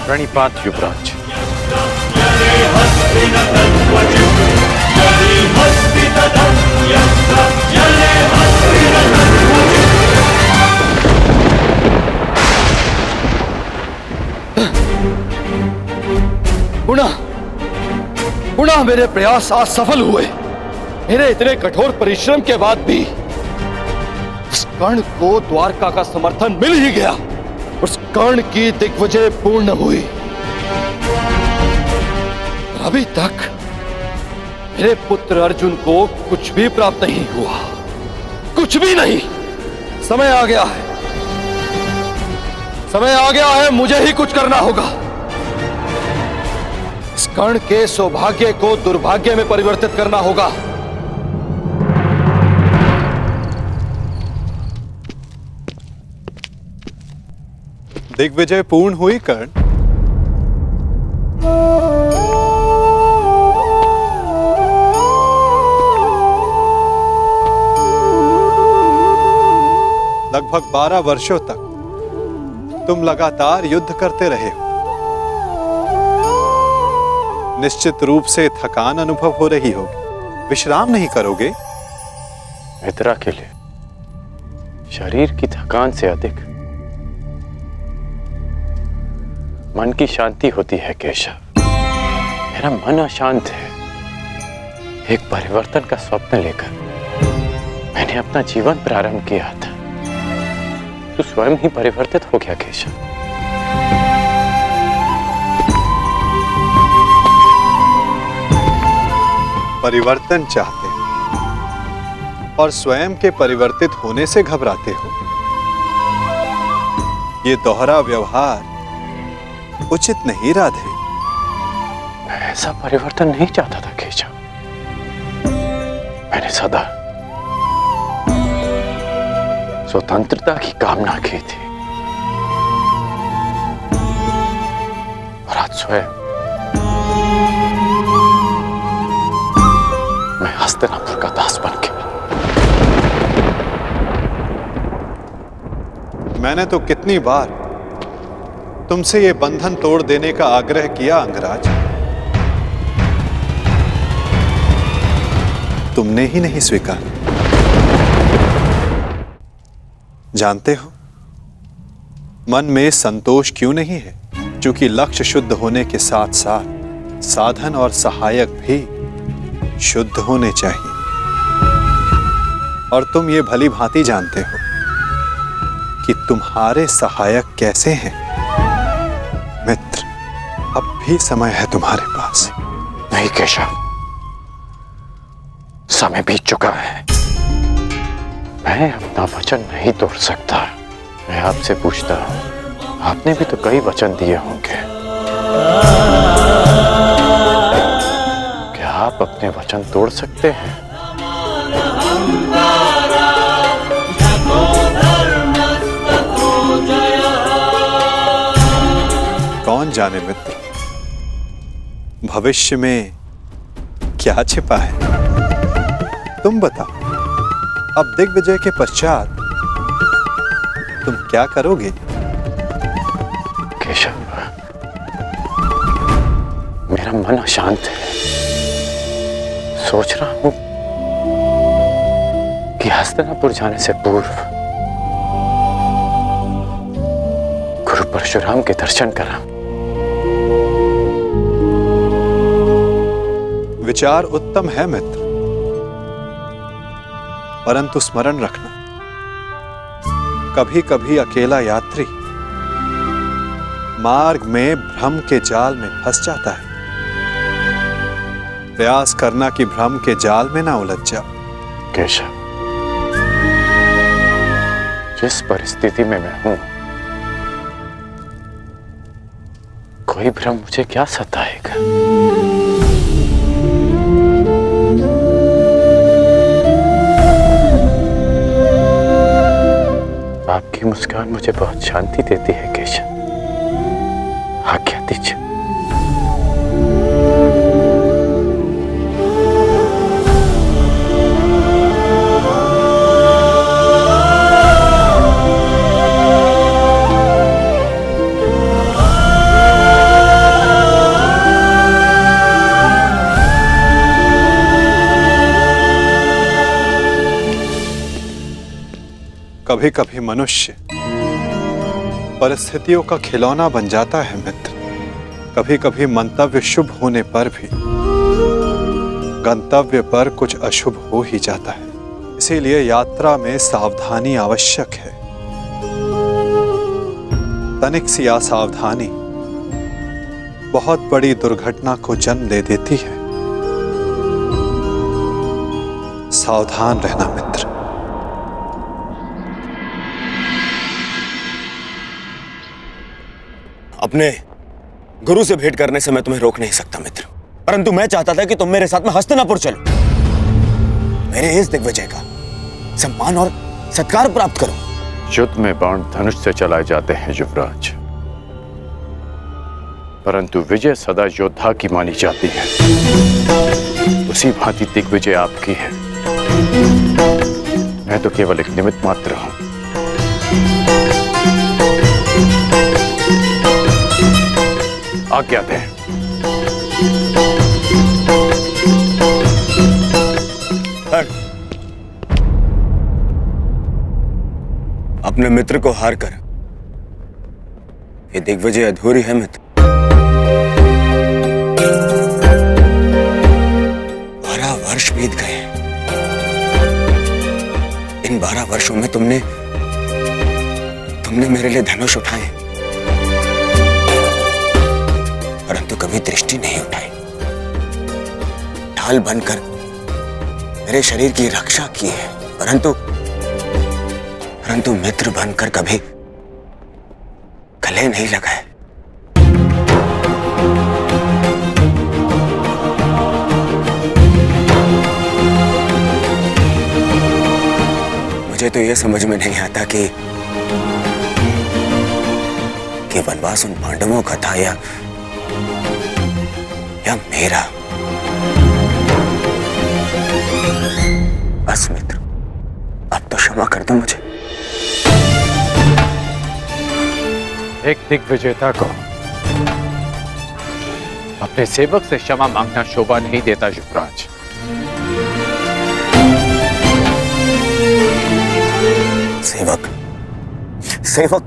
प्रणिपात युवराज। गुणा मेरे प्रयास आज सफल हुए। मेरे इतने कठोर परिश्रम के बाद भी उस कर्ण को द्वारका का समर्थन मिल ही गया। उस कर्ण की दिग्विजय पूर्ण हुई। अभी तक मेरे पुत्र अर्जुन को कुछ भी प्राप्त नहीं हुआ, कुछ भी नहीं। समय आ गया है, समय आ गया है, मुझे ही कुछ करना होगा। इस कर्ण के सौभाग्य को दुर्भाग्य में परिवर्तित करना होगा। दिग्विजय पूर्ण हुई कर्ण। लगभग 12 वर्षों तक तुम लगातार युद्ध करते रहे हो। निश्चित रूप से थकान अनुभव हो रही होगी। विश्राम नहीं करोगे? मित्रा के लिए शरीर की थकान से अधिक मन की शांति होती है केशव। मेरा मन अशांत है। एक परिवर्तन का स्वप्न लेकर मैंने अपना जीवन प्रारंभ किया था। तू स्वयं ही परिवर्तित हो गया केशव। परिवर्तन चाहते हो और स्वयं के परिवर्तित होने से घबराते हो। ये दोहरा व्यवहार उचित नहीं राधे। मैं ऐसा परिवर्तन नहीं चाहता था केशव। मैंने सदा स्वतंत्रता की कामना की थी और आज स्वयं मैं हस्तिनापुर का दास बन गया। मैंने तो कितनी बार तुमसे ये बंधन तोड़ देने का आग्रह किया अंगराज, तुमने ही नहीं स्वीकारा। जानते हो मन में संतोष क्यों नहीं है? क्योंकि लक्ष्य शुद्ध होने के साथ साथ साधन और सहायक भी शुद्ध होने चाहिए। और तुम ये भली भांति जानते हो कि तुम्हारे सहायक कैसे हैं। मित्र, अब भी समय है तुम्हारे पास। नहीं केशव, समय बीत चुका है। मैं अपना वचन नहीं तोड़ सकता। मैं आपसे पूछता हूं, आपने भी तो कई वचन दिए होंगे। क्या आप अपने वचन तोड़ सकते हैं? कौन जाने मित्र, भविष्य में क्या छिपा है? तुम बताओ, अब दिग्विजय के पश्चात तुम क्या करोगे? केशव, मेरा मन अशांत है। सोच रहा हूं कि हस्तिनापुर जाने से पूर्व गुरु परशुराम के दर्शन करा। विचार उत्तम है मित्र, परंतु स्मरण रखना, कभी कभी अकेला यात्री मार्ग में भ्रम के जाल में फंस जाता है। प्रयास करना कि भ्रम के जाल में ना उलझ जाओ। केशव, जिस परिस्थिति में मैं हूं, कोई भ्रम मुझे क्या सताएगा? आपकी मुस्कान मुझे बहुत शांति देती है केशव। आज्ञा दीजिए। कभी कभी मनुष्य परिस्थितियों का खिलौना बन जाता है मित्र। कभी कभी मंतव्य शुभ होने पर भी गंतव्य पर कुछ अशुभ हो ही जाता है। इसीलिए यात्रा में सावधानी आवश्यक है। तनिक सी असावधानी बहुत बड़ी दुर्घटना को जन्म दे देती है। सावधान रहना मित्र। अपने गुरु से भेंट करने से मैं तुम्हें रोक नहीं सकता मित्र, परंतु मैं चाहता था कि तुम मेरे साथ में हस्तिनापुर चलो, मेरे इस दिग्विजय का सम्मान और सत्कार प्राप्त करो। युद्ध में बाण धनुष से चलाए जाते हैं युवराज, परंतु विजय सदा योद्धा की मानी जाती है। उसी भांति दिग्विजय आपकी है। मैं तो केवल एक निमित्त मात्र हूं। आज्ञा दें। अपने मित्र को हार कर ये दिग्विजय अधूरी है मित्र। 12 वर्ष बीत गए। इन 12 वर्षों में तुमने मेरे लिए धनुष उठाए, परंतु कभी दृष्टि नहीं उठाई। ढाल बनकर मेरे शरीर की रक्षा की है, परंतु मित्र बनकर कभी गले नहीं लगाए। मुझे तो यह समझ में नहीं आता कि वनवास उन पांडवों का था या मेरा। बस मित्र, अब तो क्षमा कर दो मुझे। एक दिग्विजेता को अपने सेवक से क्षमा मांगना शोभा नहीं देता युवराज। सेवक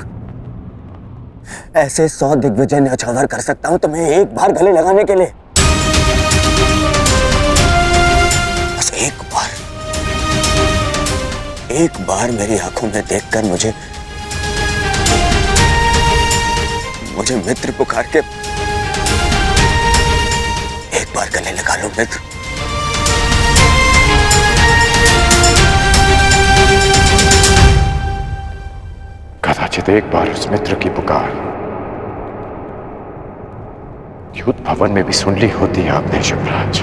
ऐसे 100 दिग्विजय न्यौछावर कर सकता हूं तुम्हें एक बार गले लगाने के लिए। बस एक बार मेरी आंखों में देखकर मुझे मित्र पुकार के एक बार गले लगा लो मित्र। कदाचित एक बार उस मित्र की पुकार युद्ध भवन में भी सुन ली होती आपने युवराज।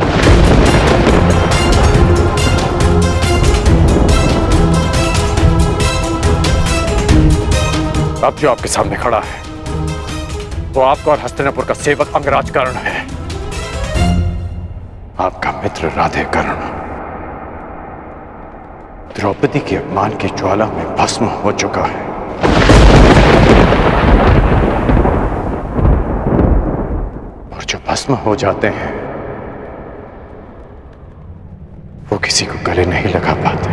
अब जो आपके सामने खड़ा है वो आपका और हस्तिनापुर का सेवक अंगराज कर्ण है, आपका मित्र राधे कर्ण द्रौपदी के अपमान की ज्वाला में भस्म हो चुका है। और जो भस्म हो जाते हैं वो किसी को गले नहीं लगा पाते।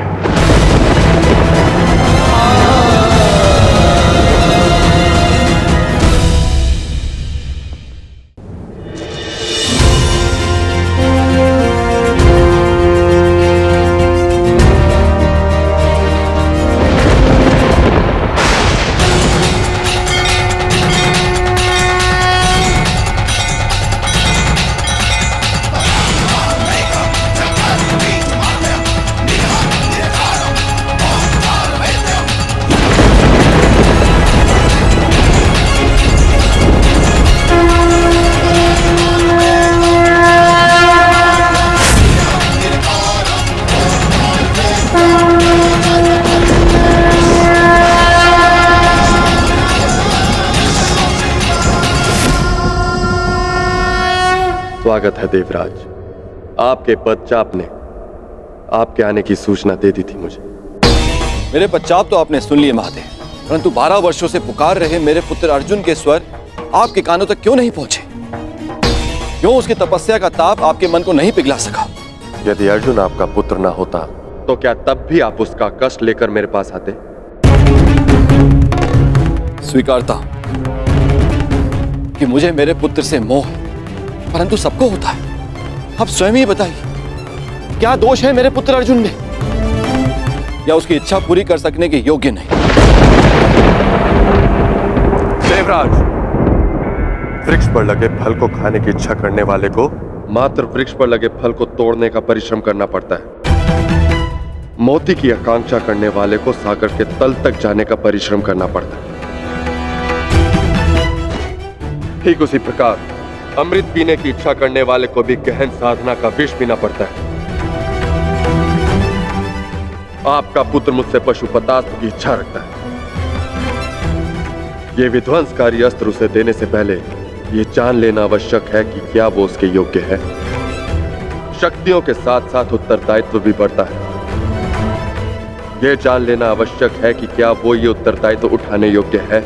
स्वागत है देवराज। आपके पदचाप ने आपके आने की सूचना दे दी थी मुझे। मेरे पदचाप तो आपने सुन लिए महादेव, परंतु 12 वर्षों से पुकार रहे मेरे पुत्र अर्जुन के स्वर आपके कानों तक क्यों नहीं पहुंचे? क्यों उसकी तपस्या का ताप आपके मन को नहीं पिघला सका? यदि अर्जुन आपका पुत्र ना होता तो क्या तब भी आप उसका कष्ट लेकर मेरे पास आते? स्वीकारता कि मुझे मेरे पुत्र से मोह है, परंतु सबको होता है। अब स्वयं ही बताइए, क्या दोष है मेरे पुत्र अर्जुन में, या उसकी इच्छा पूरी कर सकने के योग्य नहीं? देवराज, वृक्ष पर लगे फल को खाने की इच्छा करने वाले को मात्र वृक्ष पर लगे फल को तोड़ने का परिश्रम करना पड़ता है। मोती की आकांक्षा करने वाले को सागर के तल तक जाने का परिश्रम करना पड़ता है। ठीक उसी प्रकार अमृत पीने की इच्छा करने वाले को भी गहन साधना का विष पीना पड़ता है। आपका पुत्र मुझसे पशुपतास्त्र की इच्छा रखता है। यह विध्वंसकारी अस्त्र उसे देने से पहले यह जान लेना आवश्यक है कि क्या वो उसके योग्य है। शक्तियों के साथ साथ उत्तरदायित्व भी बढ़ता है। यह जान लेना आवश्यक है कि क्या वो ये उत्तरदायित्व उठाने योग्य है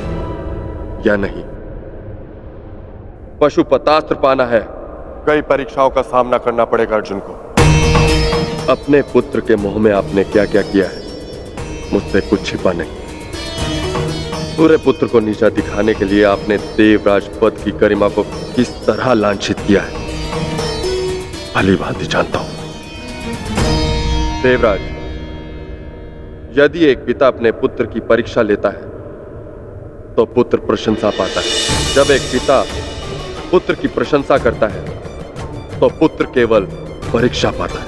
या नहीं। पशुपतास्त्र पाना है, कई परीक्षाओं का सामना करना पड़ेगा अर्जुन को। अपने पुत्र के मोह में आपने क्या क्या किया है, मुझसे कुछ छिपा नहीं। पूरे पुत्र को नीचा दिखाने के लिए आपने देवराज पद की गरिमा को किस तरह लांछित किया है, भली भांति जानता हूं। देवराज, यदि एक पिता अपने पुत्र की परीक्षा लेता है तो पुत्र प्रशंसा पाता है। जब एक पिता पुत्र की प्रशंसा करता है तो पुत्र केवल परीक्षा पाता है।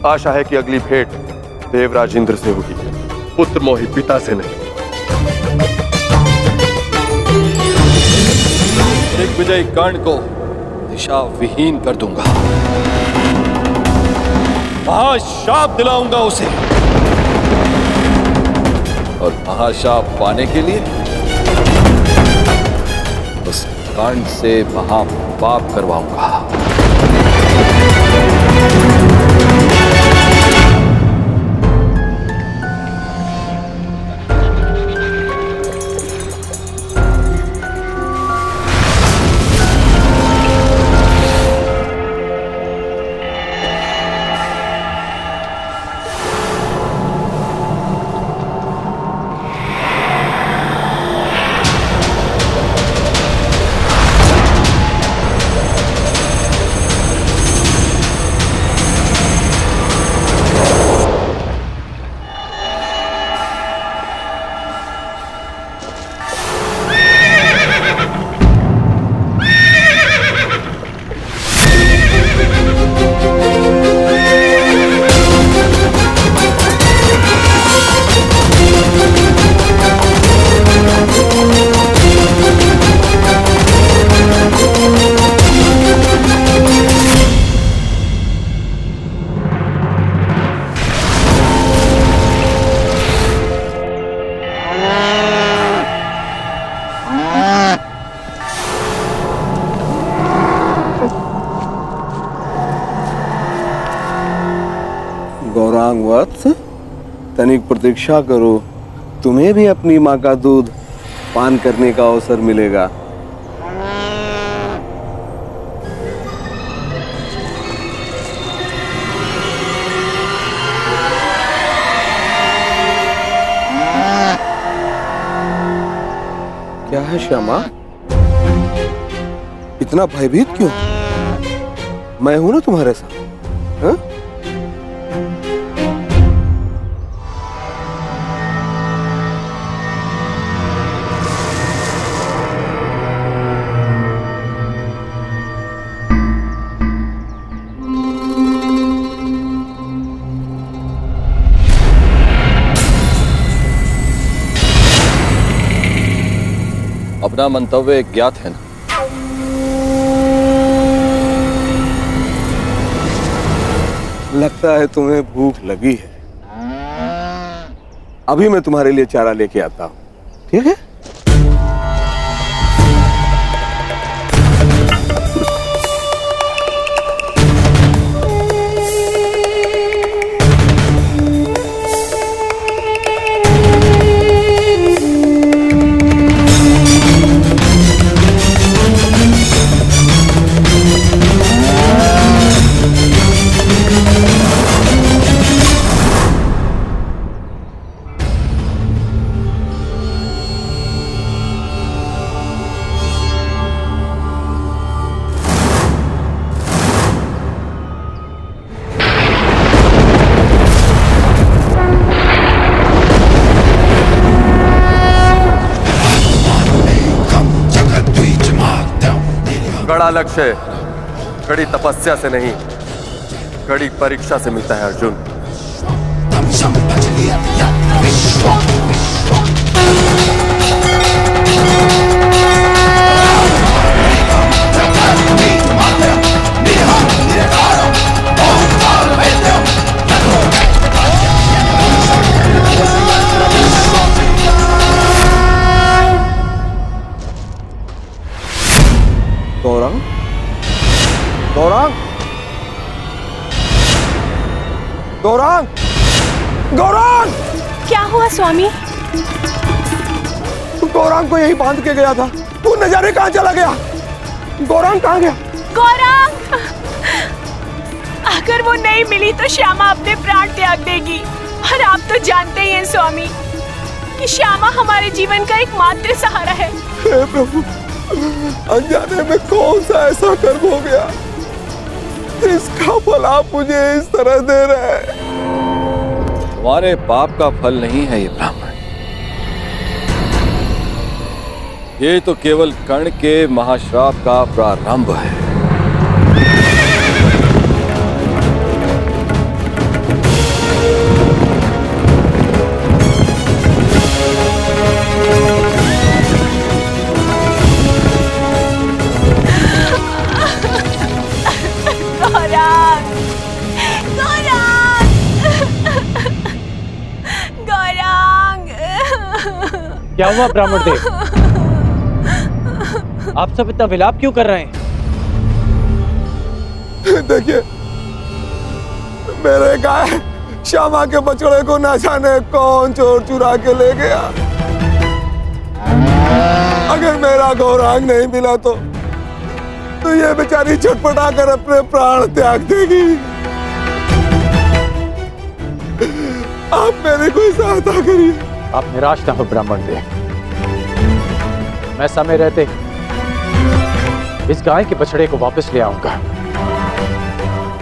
आशा है कि अगली भेंट देवराज इंद्र से होगी, पुत्र मोही पिता से नहीं। दिग्विजय कर्ण को दिशा विहीन कर दूंगा, महाशाप दिलाऊंगा उसे। और महाशाप पाने के लिए उस कांड से महापाप करवाऊंगा। गौरांग वत्स, तनिक प्रतीक्षा करो, तुम्हें भी अपनी माँ का दूध पान करने का अवसर मिलेगा। क्या है श्यामा, इतना भयभीत क्यों? मैं हूं ना तुम्हारे साथ। हाँ? अपना मंतव्य ज्ञात है ना? लगता है तुम्हें भूख लगी है। अभी मैं तुम्हारे लिए चारा लेके आता हूं, ठीक है? बड़ा लक्ष्य कड़ी तपस्या से नहीं, कड़ी परीक्षा से मिलता है अर्जुन। गौरांग, गौरांग, गौरांग, गौरांग! क्या हुआ स्वामी? गौरांग को यही बांध के गया था, वो नजारे कहाँ चला गया? गौरांग कहाँ गया? गौरांग! अगर वो नहीं मिली तो श्यामा अपने प्राण त्याग देगी, और आप तो जानते ही हैं स्वामी कि श्यामा हमारे जीवन का एकमात्र सहारा है। हे प्रभु, अनजाने में कौन सा ऐसा कर्म हो गया जिसका फल आप मुझे इस तरह दे रहे हैं? तुम्हारे पाप का फल नहीं है ये ब्राह्मण, ये तो केवल कर्ण के महाश्राप का प्रारंभ है। गौरांग! क्या हुआ ब्राह्मण देव? आप सब इतना विलाप क्यों कर रहे हैं? देखिए, मेरे गाय श्यामा के बछड़े को न जाने कौन चोर चुरा के ले गया। अगर मेरा गौरांग नहीं मिला तो ये बेचारी छटपटा कर अपने प्राण त्याग देगी। आप मेरी कोई सहायता करिए। आप निराश ना हो ब्राह्मण देव, मैं समय रहते इस गाय के बछड़े को वापस ले आऊंगा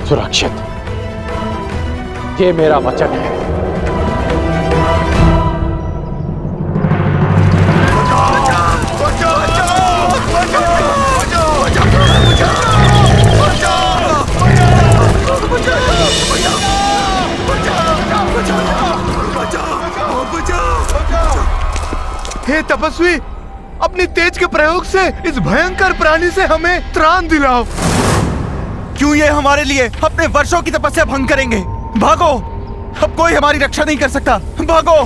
सुरक्षित। ये मेरा वचन है। हे तपस्वी, अपनी तेज के प्रयोग से इस भयंकर प्राणी से हमें त्राण दिलाओ। क्यों ये हमारे लिए अपने वर्षों की तपस्या भंग करेंगे? भागो, अब कोई हमारी रक्षा नहीं कर सकता। भागो।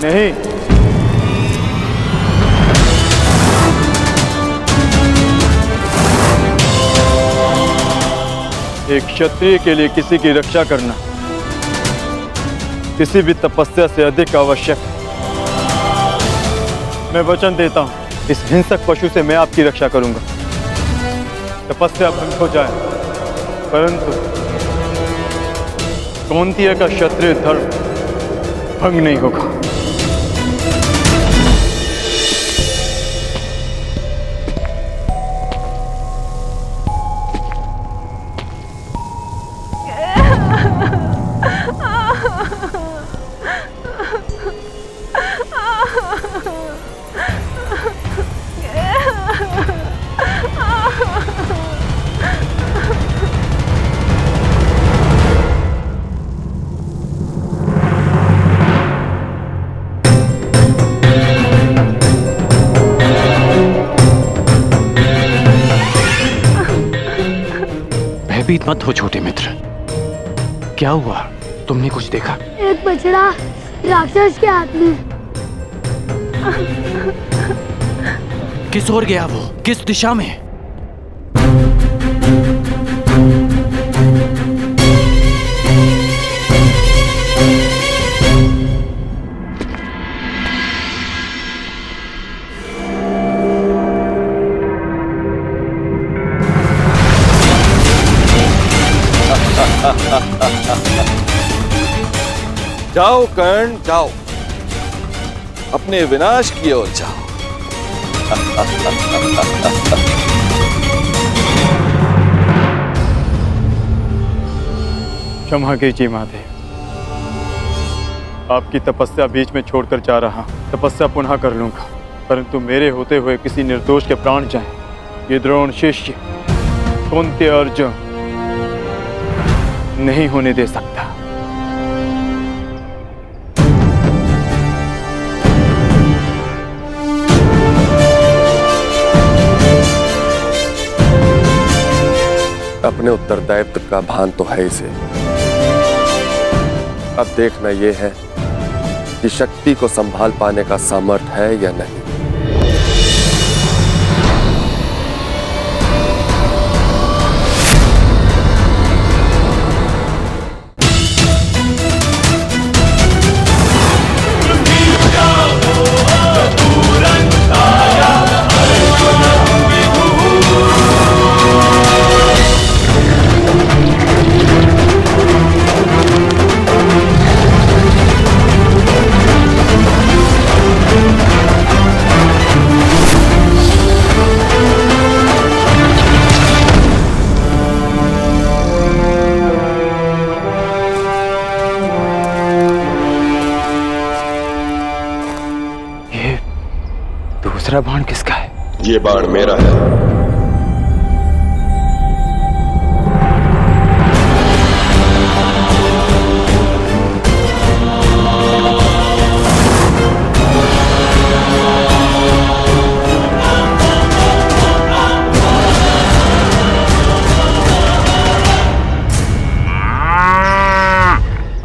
नहीं, एक क्षत्रिय के लिए किसी की रक्षा करना किसी भी तपस्या से अधिक आवश्यक है। मैं वचन देता हूं, इस हिंसक पशु से मैं आपकी रक्षा करूंगा। तपस्या भंग हो जाए परंतु कौंतिया का क्षत्रिय धर्म भंग नहीं होगा। भयभीत मत हो छोटे मित्र। क्या हुआ? तुमने कुछ देखा? एक बछड़ा राक्षस के हाथ में। किस ओर गया वो? किस दिशा में? जाओ कर्ण, जाओ, अपने विनाश की ओर जाओ। क्षमा कीजिए महादेव, आपकी तपस्या बीच में छोड़कर जा रहा हूं। तपस्या पुनः कर लूंगा, परंतु मेरे होते हुए किसी निर्दोष के प्राण जाएं, ये द्रोण शिष्य कुंती अर्जुन नहीं होने दे सकता। अपने उत्तरदायित्व का भान तो है इसे। अब देखना यह है कि शक्ति को संभाल पाने का सामर्थ्य है या नहीं। दूसरा बाण किसका है? ये बाण मेरा है।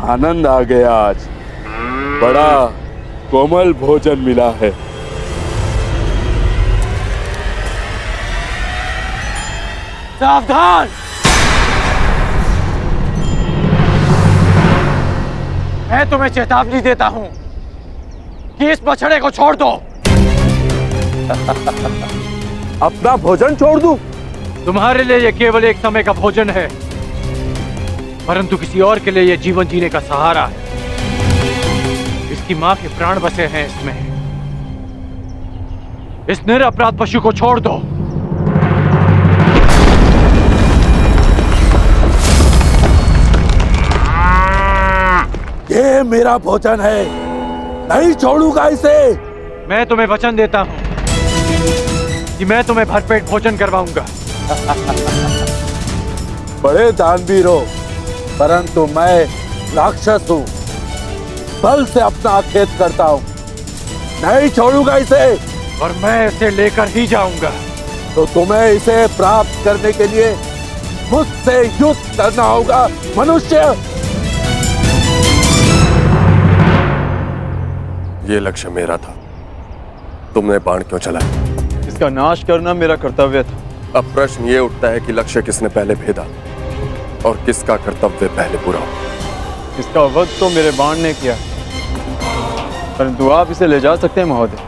आनंद आ गया आज। बड़ा कोमल भोजन मिला है। सावधान! मैं तुम्हें चेतावनी देता हूं कि इस बछड़े को छोड़ दो। अपना भोजन छोड़ दूं? तुम्हारे लिए यह केवल एक समय का भोजन है, परंतु किसी और के लिए यह जीवन जीने का सहारा है। इसकी मां के प्राण बसे हैं इसमें। इस निरपराध पशु को छोड़ दो। ये मेरा भोजन है, नहीं छोड़ूंगा इसे। मैं तुम्हें वचन देता हूं कि मैं तुम्हें भरपेट भोजन करवाऊंगा। बड़े दानवीर हो, परंतु मैं राक्षस हूं, बल से अपना खेत करता हूं। नहीं छोड़ूंगा इसे। और मैं इसे लेकर ही जाऊंगा। तो तुम्हें इसे प्राप्त करने के लिए मुझसे युद्ध करना होगा, मनुष्य। ये लक्ष्य मेरा था, तुमने बाण क्यों चलाया? इसका नाश करना मेरा कर्तव्य था। अब प्रश्न ये उठता है कि लक्ष्य किसने पहले भेदा और किसका कर्तव्य पहले पूरा हो। इसका वध तो मेरे बाण ने किया, परंतु आप इसे ले जा सकते हैं महोदय।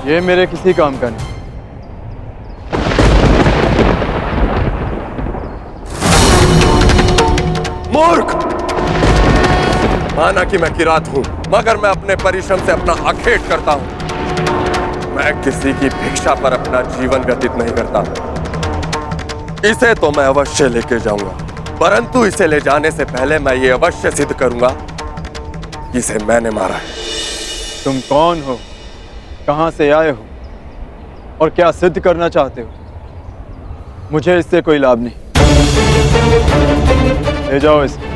ये मेरे किसी काम का नहीं। मूर्ख! माना कि मैं किरात हूं, मगर मैं अपने परिश्रम से अपना आखेट करता हूं। मैं किसी की भिक्षा पर अपना जीवन व्यतीत नहीं करता। इसे तो मैं अवश्य लेके जाऊंगा, परंतु इसे ले जाने से पहले मैं ये अवश्य सिद्ध करूंगा कि इसे मैंने मारा है। तुम कौन हो, कहां से आए हो और क्या सिद्ध करना चाहते हो? मुझे इससे कोई लाभ नहीं। ले जाओ इसे।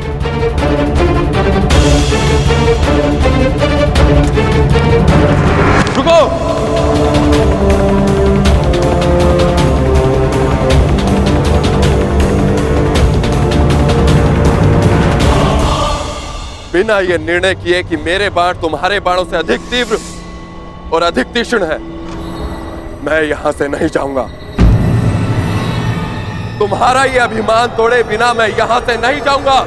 रुको! बिना ये निर्णय किए कि मेरे बाण तुम्हारे बाणों से अधिक तीव्र और अधिक तीक्ष्ण है, मैं यहां से नहीं जाऊंगा। तुम्हारा ये अभिमान तोड़े बिना मैं यहां से नहीं जाऊंगा।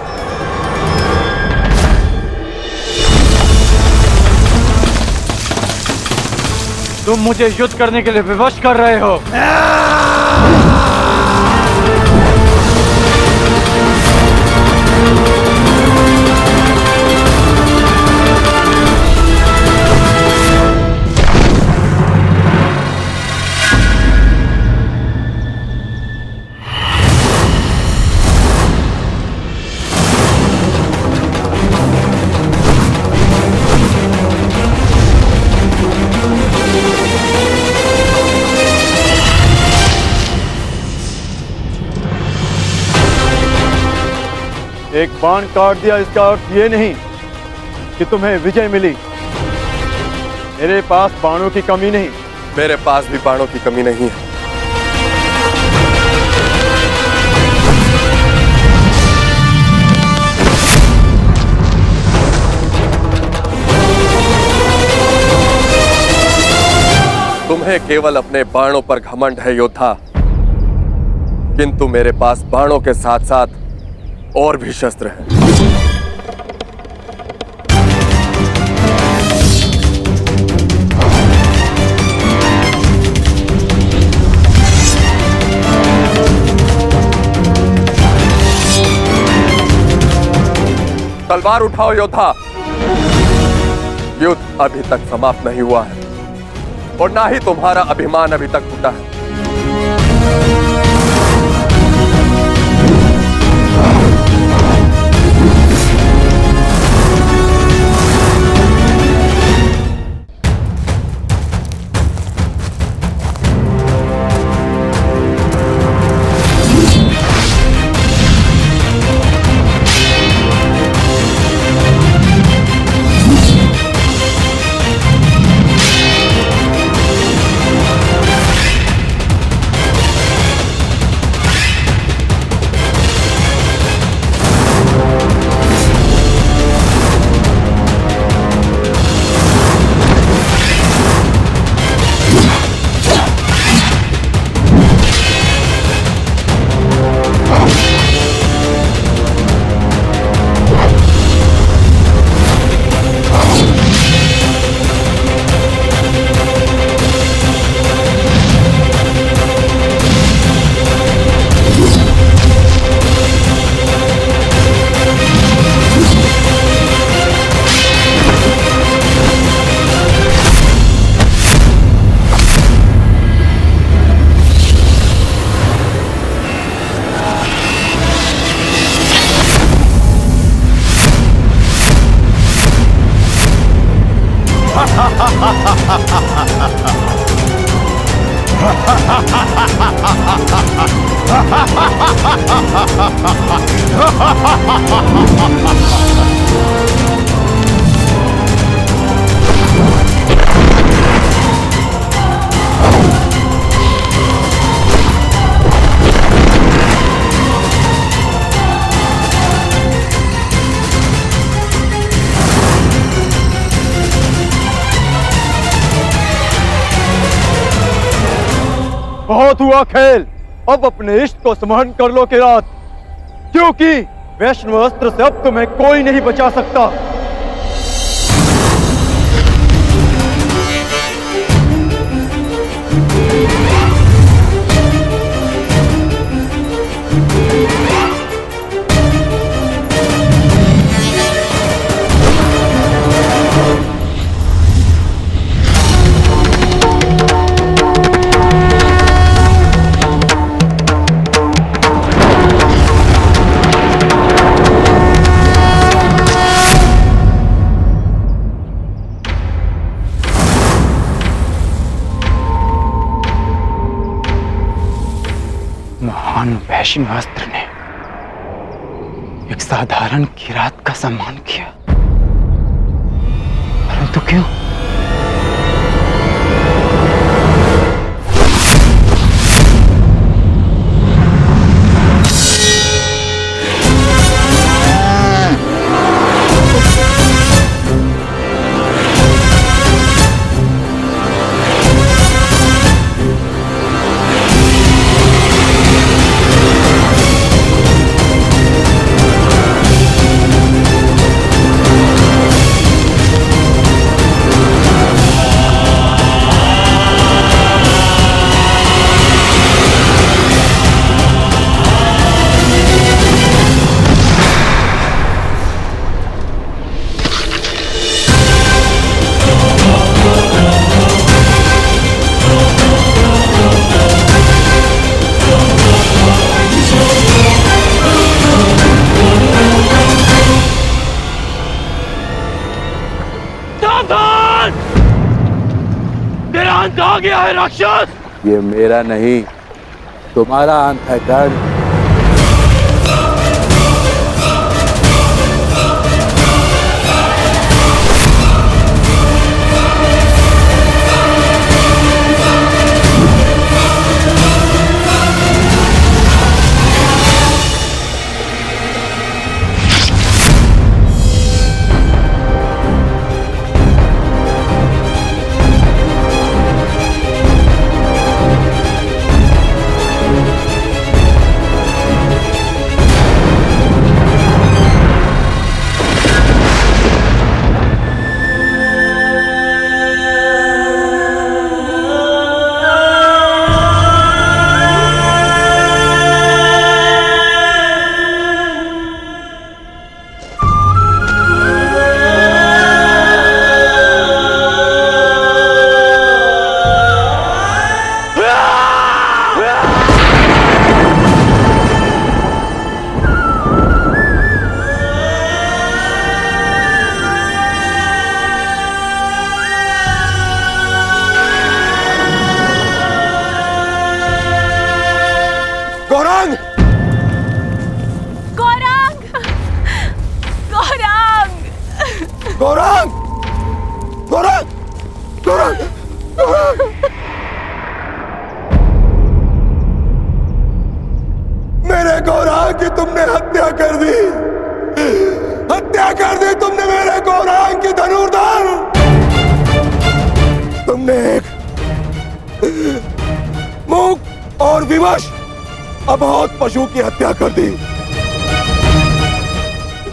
तुम मुझे युद्ध करने के लिए विवश कर रहे हो। एक बाण काट दिया, इसका अर्थ ये नहीं कि तुम्हें विजय मिली। मेरे पास बाणों की कमी नहीं। मेरे पास भी बाणों की कमी नहीं है। तुम्हें केवल अपने बाणों पर घमंड है योद्धा, किंतु मेरे पास बाणों के साथ साथ और भी शस्त्र हैं। तलवार उठाओ योद्धा। युद्ध अभी तक समाप्त नहीं हुआ है और ना ही तुम्हारा अभिमान अभी तक टूटा है। बहुत हुआ खेल, अब अपने इष्ट को स्मरण कर लो किरात, क्योंकि वैष्णव अस्त्र से अब तुम्हें कोई नहीं बचा सकता। महान वैष्णव अस्त्र ने एक साधारण किरात का सम्मान किया, परंतु क्यों? आ गया है राक्षस। ये मेरा नहीं, तुम्हारा अंत है कर्ण। गौरांग! गौरांग! गौरांग! गौरांग! गौरांग! गौरांग! गौरांग! मेरे गौरांग की तुमने हत्या कर दी। हत्या कर दी तुमने मेरे गौरांग की धनुर्धर। तुमने एक मूक और विवश अबोध पशु की हत्या कर दी,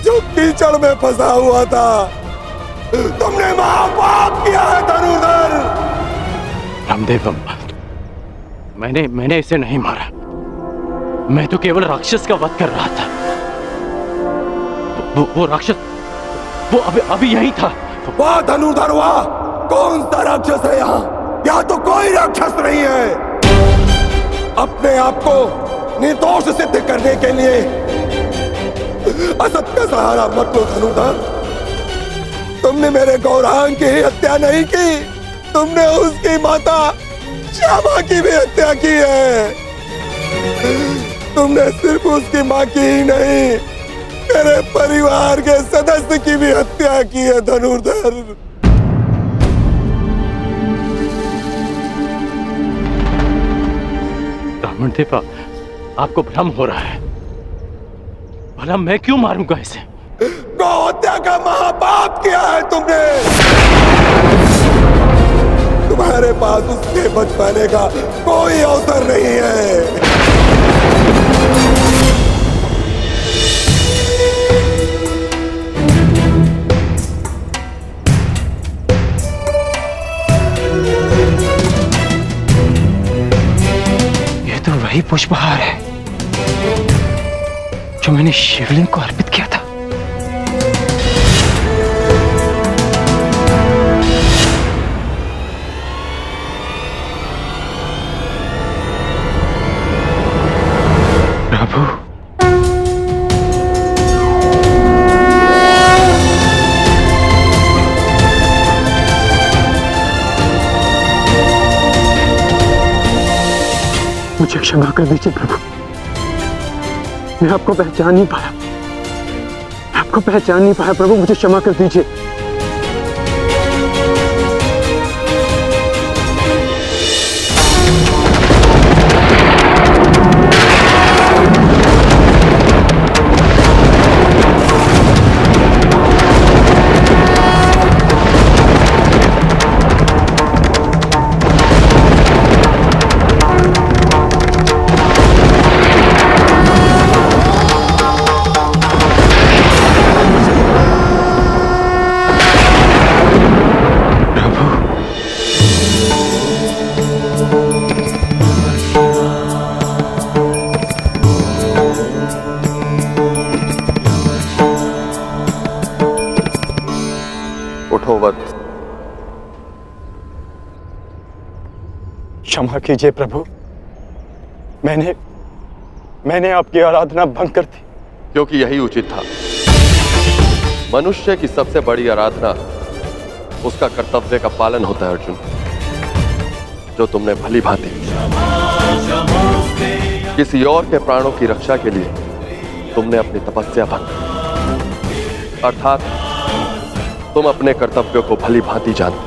जो कीचड़ में फंसा हुआ था। तुमने महापाप किया है धनुर्धर। रामदेव, मैंने इसे नहीं मारा। मैं तो केवल राक्षस का वध कर रहा था। वो राक्षस वो अभी यही था। वाह धनुर्धर वाह! कौन सा राक्षस है यहाँ? यहाँ तो कोई राक्षस नहीं है। अपने आप को निर्दोष सिद्ध करने के लिए असत का सहारा मत लो धनुर्धर। तुमने मेरे गौरांग की हत्या नहीं की, तुमने उसकी माता श्यामा की भी हत्या की है। तुमने सिर्फ उसकी माँ की ही नहीं, मेरे परिवार के सदस्य की भी हत्या की है धनुर्धर। ब्राह्मण देवा, आपको भ्रम हो रहा है। भला मैं क्यों मारूंगा इसे? गौ हत्या का महापाप किया है तुमने। तुम्हारे पास उसके बच पाने का कोई अवसर नहीं है। ये तो वही पुष्पहार है जो मैंने शिवलिंग को अर्पित किया था। प्रभु, मुझे क्षमा कर दीजिए प्रभु, मैं आपको पहचान नहीं पाया, आपको पहचान नहीं पाया प्रभु, मुझे क्षमा कर दीजिए। क्षमा कीजिए प्रभु, मैंने आपकी आराधना भंग कर दी। क्योंकि यही उचित था। मनुष्य की सबसे बड़ी आराधना उसका कर्तव्य का पालन होता है अर्जुन, जो तुमने भली भांति किसी और के प्राणों की रक्षा के लिए तुमने अपनी तपस्या भंग, अर्थात तुम अपने कर्तव्यों को भली भांति जानते।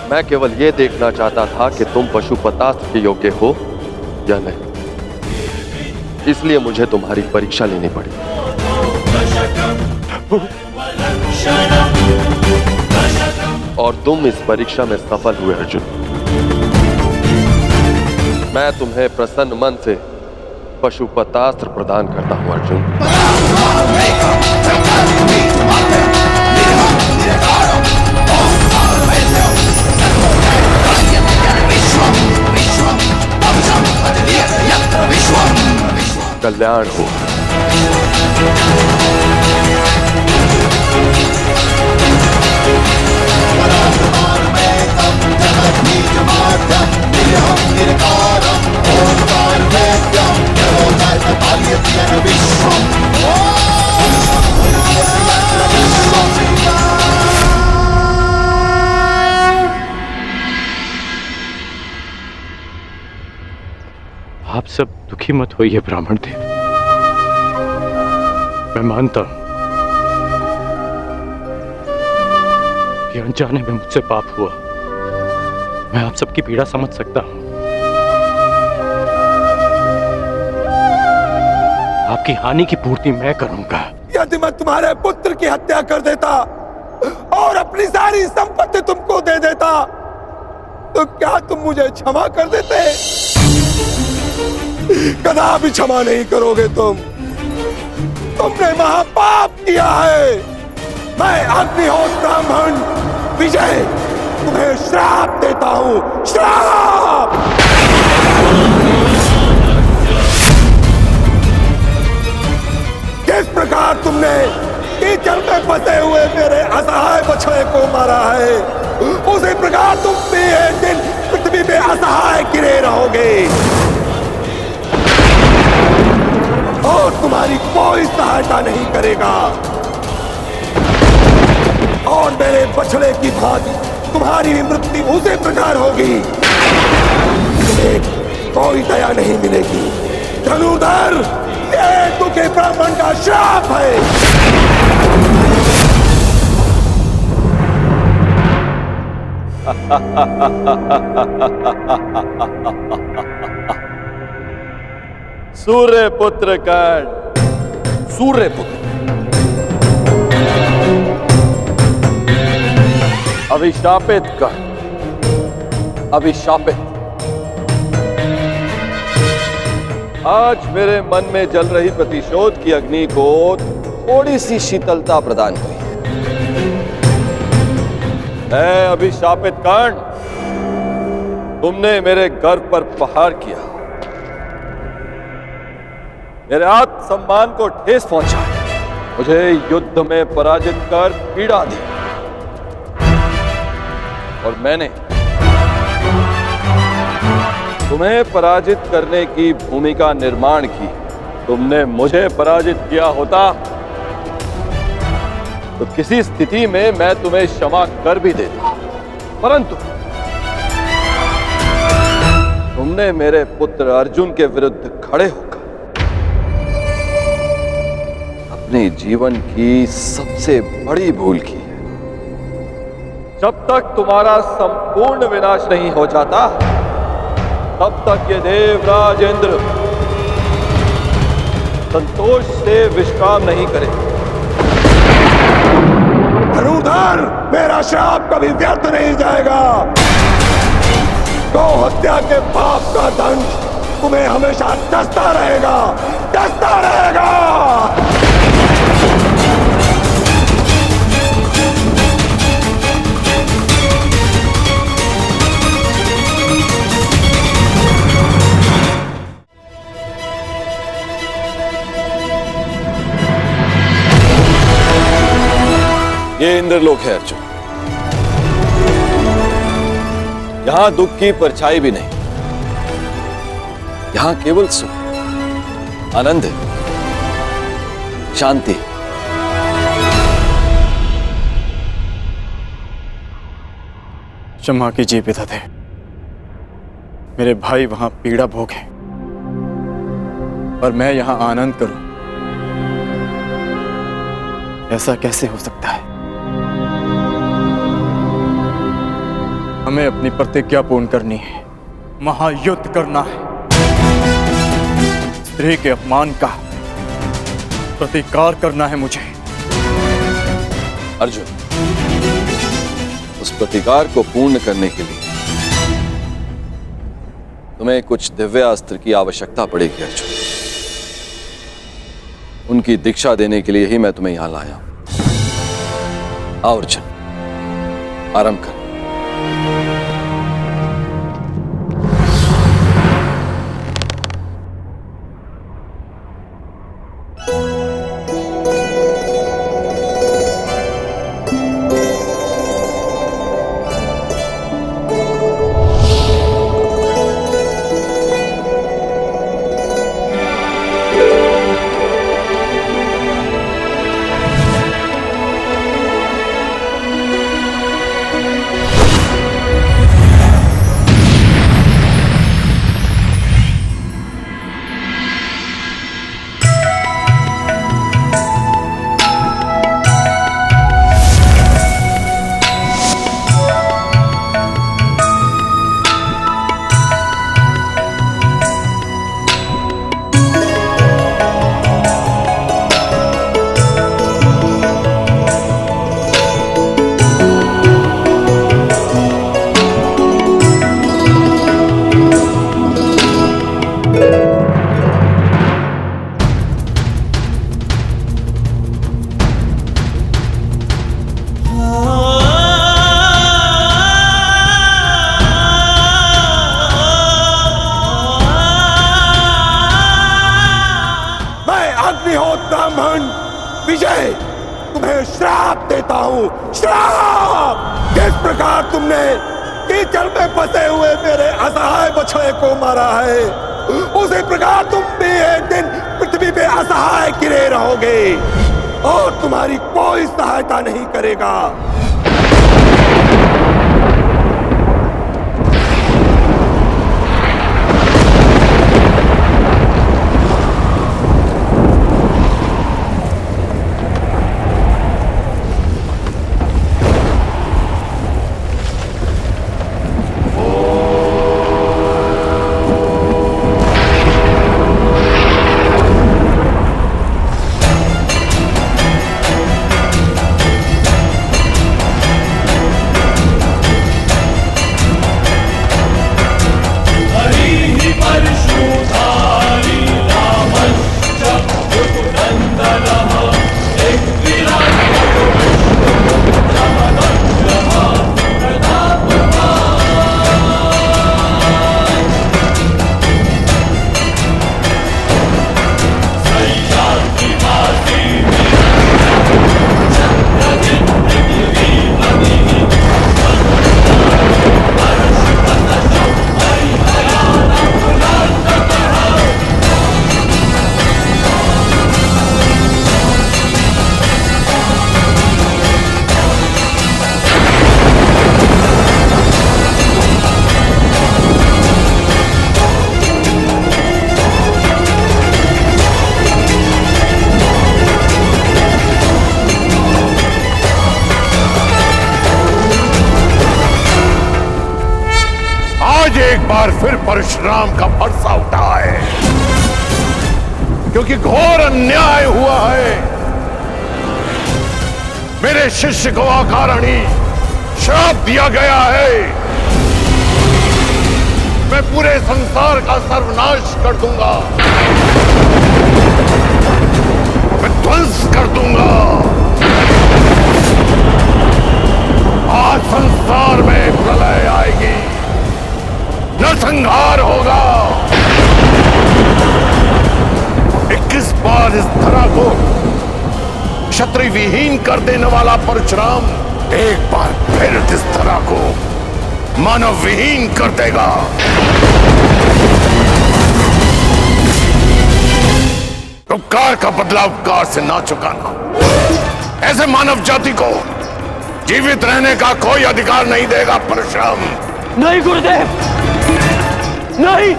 मैं केवल यह देखना चाहता था कि तुम पशुपतास्त्र के योग्य हो या नहीं, इसलिए मुझे तुम्हारी परीक्षा लेनी पड़ी। और तुम इस परीक्षा में सफल हुए अर्जुन। मैं तुम्हें प्रसन्न मन से पशुपतास्त्र प्रदान करता हूं अर्जुन। कल्याण हो। आप सब दुखी मत होइए ब्राह्मण देव, मैं मानता हूं कि अनजाने में मुझसे पाप हुआ। मैं आप सबकी पीड़ा समझ सकता हूं। आपकी हानि की पूर्ति मैं करूंगा। यदि मैं तुम्हारे पुत्र की हत्या कर देता और अपनी सारी संपत्ति तुमको दे देता, तो क्या तुम मुझे क्षमा कर देते? कदापि क्षमा नहीं करोगे तुम। तुमने महापाप किया है। मैं अग्निहोत्र ब्राह्मण विजय तुम्हें श्राप देता हूं, श्राप। किस प्रकार तुमने कीचड़ में फंसे हुए मेरे असहाय बछड़े को मारा है, उसी प्रकार तुम भी एक दिन पृथ्वी पे असहाय गिरे रहोगे और तुम्हारी कोई सहायता नहीं करेगा। और मेरे बछड़े की भांति तुम्हारी भी मृत्यु उसी प्रकार होगी। तुम्हें कोई दया नहीं मिलेगी। धनुर्धर, ये तुझे ब्राह्मण का श्राप है। सूर्य पुत्र कर्ण, सूर्य पुत्र, अभिशापित कर्ण, अभिशापित। आज मेरे मन में जल रही प्रतिशोध की अग्नि को थोड़ी सी शीतलता प्रदान हुई है। अभिशापित कर्ण, तुमने मेरे गर्व पर प्रहार किया, मेरे आत्मसम्मान को ठेस पहुंचा, मुझे युद्ध में पराजित कर पीड़ा दी, और मैंने तुम्हें पराजित करने की भूमिका निर्माण की। तुमने मुझे पराजित किया होता तो किसी स्थिति में मैं तुम्हें क्षमा कर भी देता, परंतु तुमने मेरे पुत्र अर्जुन के विरुद्ध खड़े होकर अपने जीवन की सबसे बड़ी भूल की है। जब तक तुम्हारा संपूर्ण विनाश नहीं हो जाता, तब तक ये देवराज इंद्र संतोष से विश्राम नहीं करे। धनुर्धर, मेरा श्राप कभी व्यर्थ नहीं जाएगा। गौ हत्या के पाप का दंड तुम्हें हमेशा डसता रहेगा, डसता रहेगा। ये इंद्रलोक है अर्जुन, यहां दुख की परछाई भी नहीं, यहां केवल सुख, आनंद, शांति। क्षमा कीजिए पितादे, मेरे भाई वहां पीड़ा भोगे और मैं यहां आनंद करूं, ऐसा कैसे हो सकता है? हमें अपनी प्रतिज्ञा पूर्ण करनी है, महायुद्ध करना है। स्त्री के अपमान का प्रतिकार करना है मुझे। अर्जुन, उस प्रतिकार को पूर्ण करने के लिए तुम्हें कुछ दिव्य अस्त्र की आवश्यकता पड़ेगी अर्जुन। उनकी दीक्षा देने के लिए ही मैं तुम्हें यहां लाया। आओ अर्जुन, आरंभ कर। विजय, तुम्हें श्राप देता हूं, श्राप। जिस प्रकार तुमने कीचड़ में फंसे हुए मेरे असहाय बछड़े को मारा है, उसी प्रकार तुम भी एक दिन पृथ्वी पे असहाय गिरे रहोगे और तुम्हारी कोई सहायता नहीं करेगा। बार फिर परशुराम का फरसा उठा है, क्योंकि घोर अन्याय हुआ है। मेरे शिष्य को अकारणी श्राप दिया गया है। मैं पूरे संसार का सर्वनाश कर दूंगा, मैं ध्वंस कर दूंगा। आज संसार में प्रलय आएगी, नरसंहार होगा। 21 बार इस धरा को क्षत्रिय विहीन कर देने वाला परशुराम एक बार फिर इस धरा को मानव विहीन कर देगा। उपकार का बदला उपकार से ना चुकाना, ऐसे मानव जाति को जीवित रहने का कोई अधिकार नहीं देगा परशुराम। नहीं गुरुदेव, नहीं।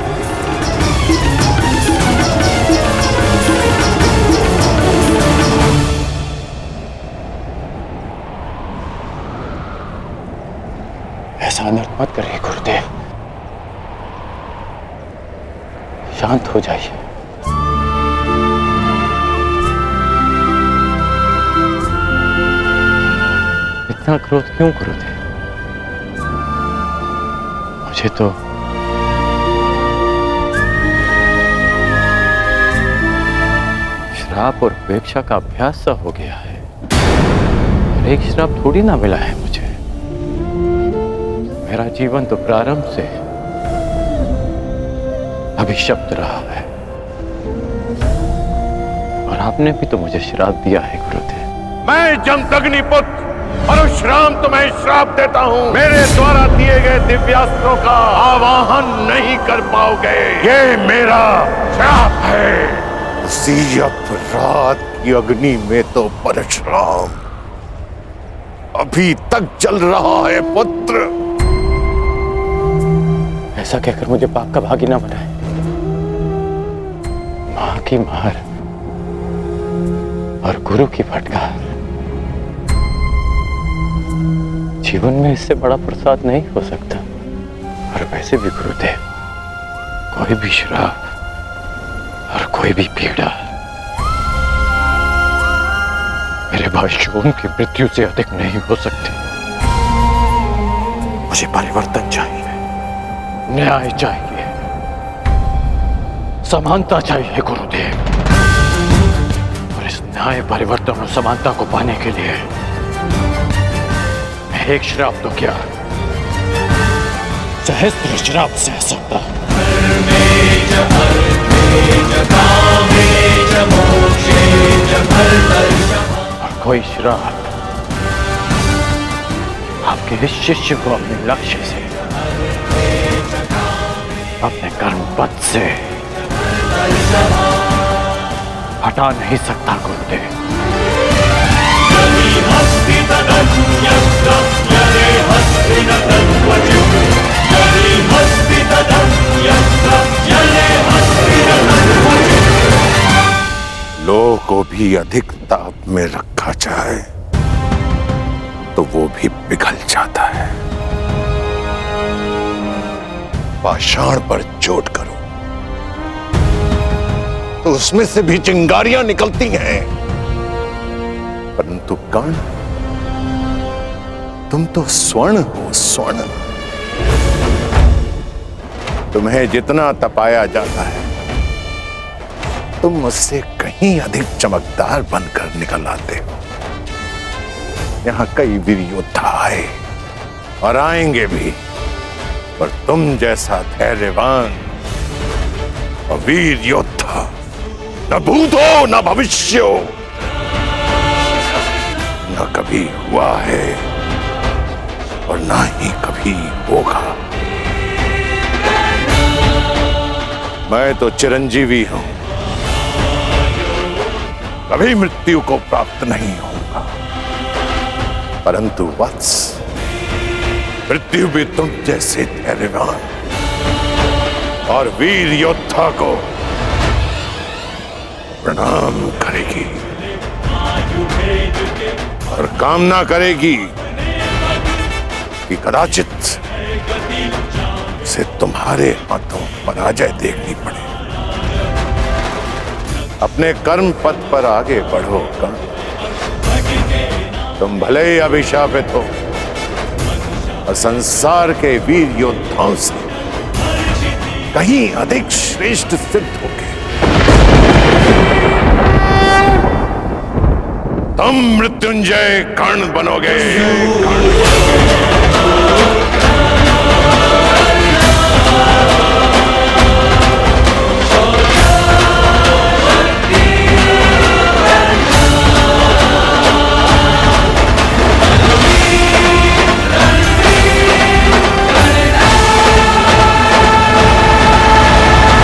ऐसा अनर्थ मत करिए गुरुदेव, शांत हो जाइए। इतना क्रोध क्यों गुरुदेव? मुझे तो श्राप और उपेक्षा का अभ्यास सा हो गया है, और एक श्राप थोड़ी ना मिला है मुझे। मेरा जीवन तो प्रारंभ से अभिशप्त रहा है, और आपने भी तो मुझे श्राप दिया है गुरुदेव। मैं जमदग्नि पुत्र परशुराम तुम्हें श्राप देता हूँ। मेरे द्वारा दिए गए दिव्यास्त्रों का आवाहन नहीं कर पाओगे, ये मेरा श्राप है। उसी अपराध की अग्नि में तो परशुराम अभी तक जल रहा है पुत्र। ऐसा कहकर मुझे पाप का भागी ना बनाए। मां की मार और गुरु की फटकार, जीवन में इससे बड़ा प्रसाद नहीं हो सकता। और वैसे भी गुरुदेव, कोई भी श्राप और कोई भी पीड़ा मेरे भाइयों की मृत्यु से अधिक नहीं हो सकती। मुझे परिवर्तन चाहिए, न्याय चाहिए, समानता चाहिए गुरुदेव। और इस न्याय, परिवर्तन और समानता को पाने के लिए मैं एक श्राप तो क्या, सहस्त्र श्राप सह सकता। और कोई श्राप आपके इस शिष्य को अपने लक्ष्य से, अपने कर्म पथ से हटा नहीं सकता गुरुदेव। लोह को भी अधिक ताप में रखा जाए तो वो भी पिघल जाता है। पाषाण पर चोट करो तो उसमें से भी चिंगारियां निकलती हैं, परंतु कर्ण, तुम तो स्वर्ण हो, स्वर्ण। तुम्हें जितना तपाया जाता है, तुम मुझसे कहीं अधिक चमकदार बनकर निकल आते हो। यहां कई वीर योद्धा आए और आएंगे भी, पर तुम जैसा धैर्यवान और वीर योद्धा न भूत हो न भविष्य हो, न कभी हुआ है और ना ही कभी होगा। मैं तो चिरंजीवी हूं, कभी मृत्यु को प्राप्त नहीं होगा, परंतु वत्स, मृत्यु भी तुम जैसे धैर्यवान और वीर योद्धा को प्रणाम करेगी और कामना करेगी कि कदाचित उसे तुम्हारे हाथों पराजय देखनी पड़े। अपने कर्म पथ पर आगे बढ़ो कर्ण। तुम भले ही अभिशापित हो और संसार के वीर योद्धाओं से कहीं अधिक श्रेष्ठ सिद्ध होगे। तुम मृत्युंजय कर्ण बनोगे।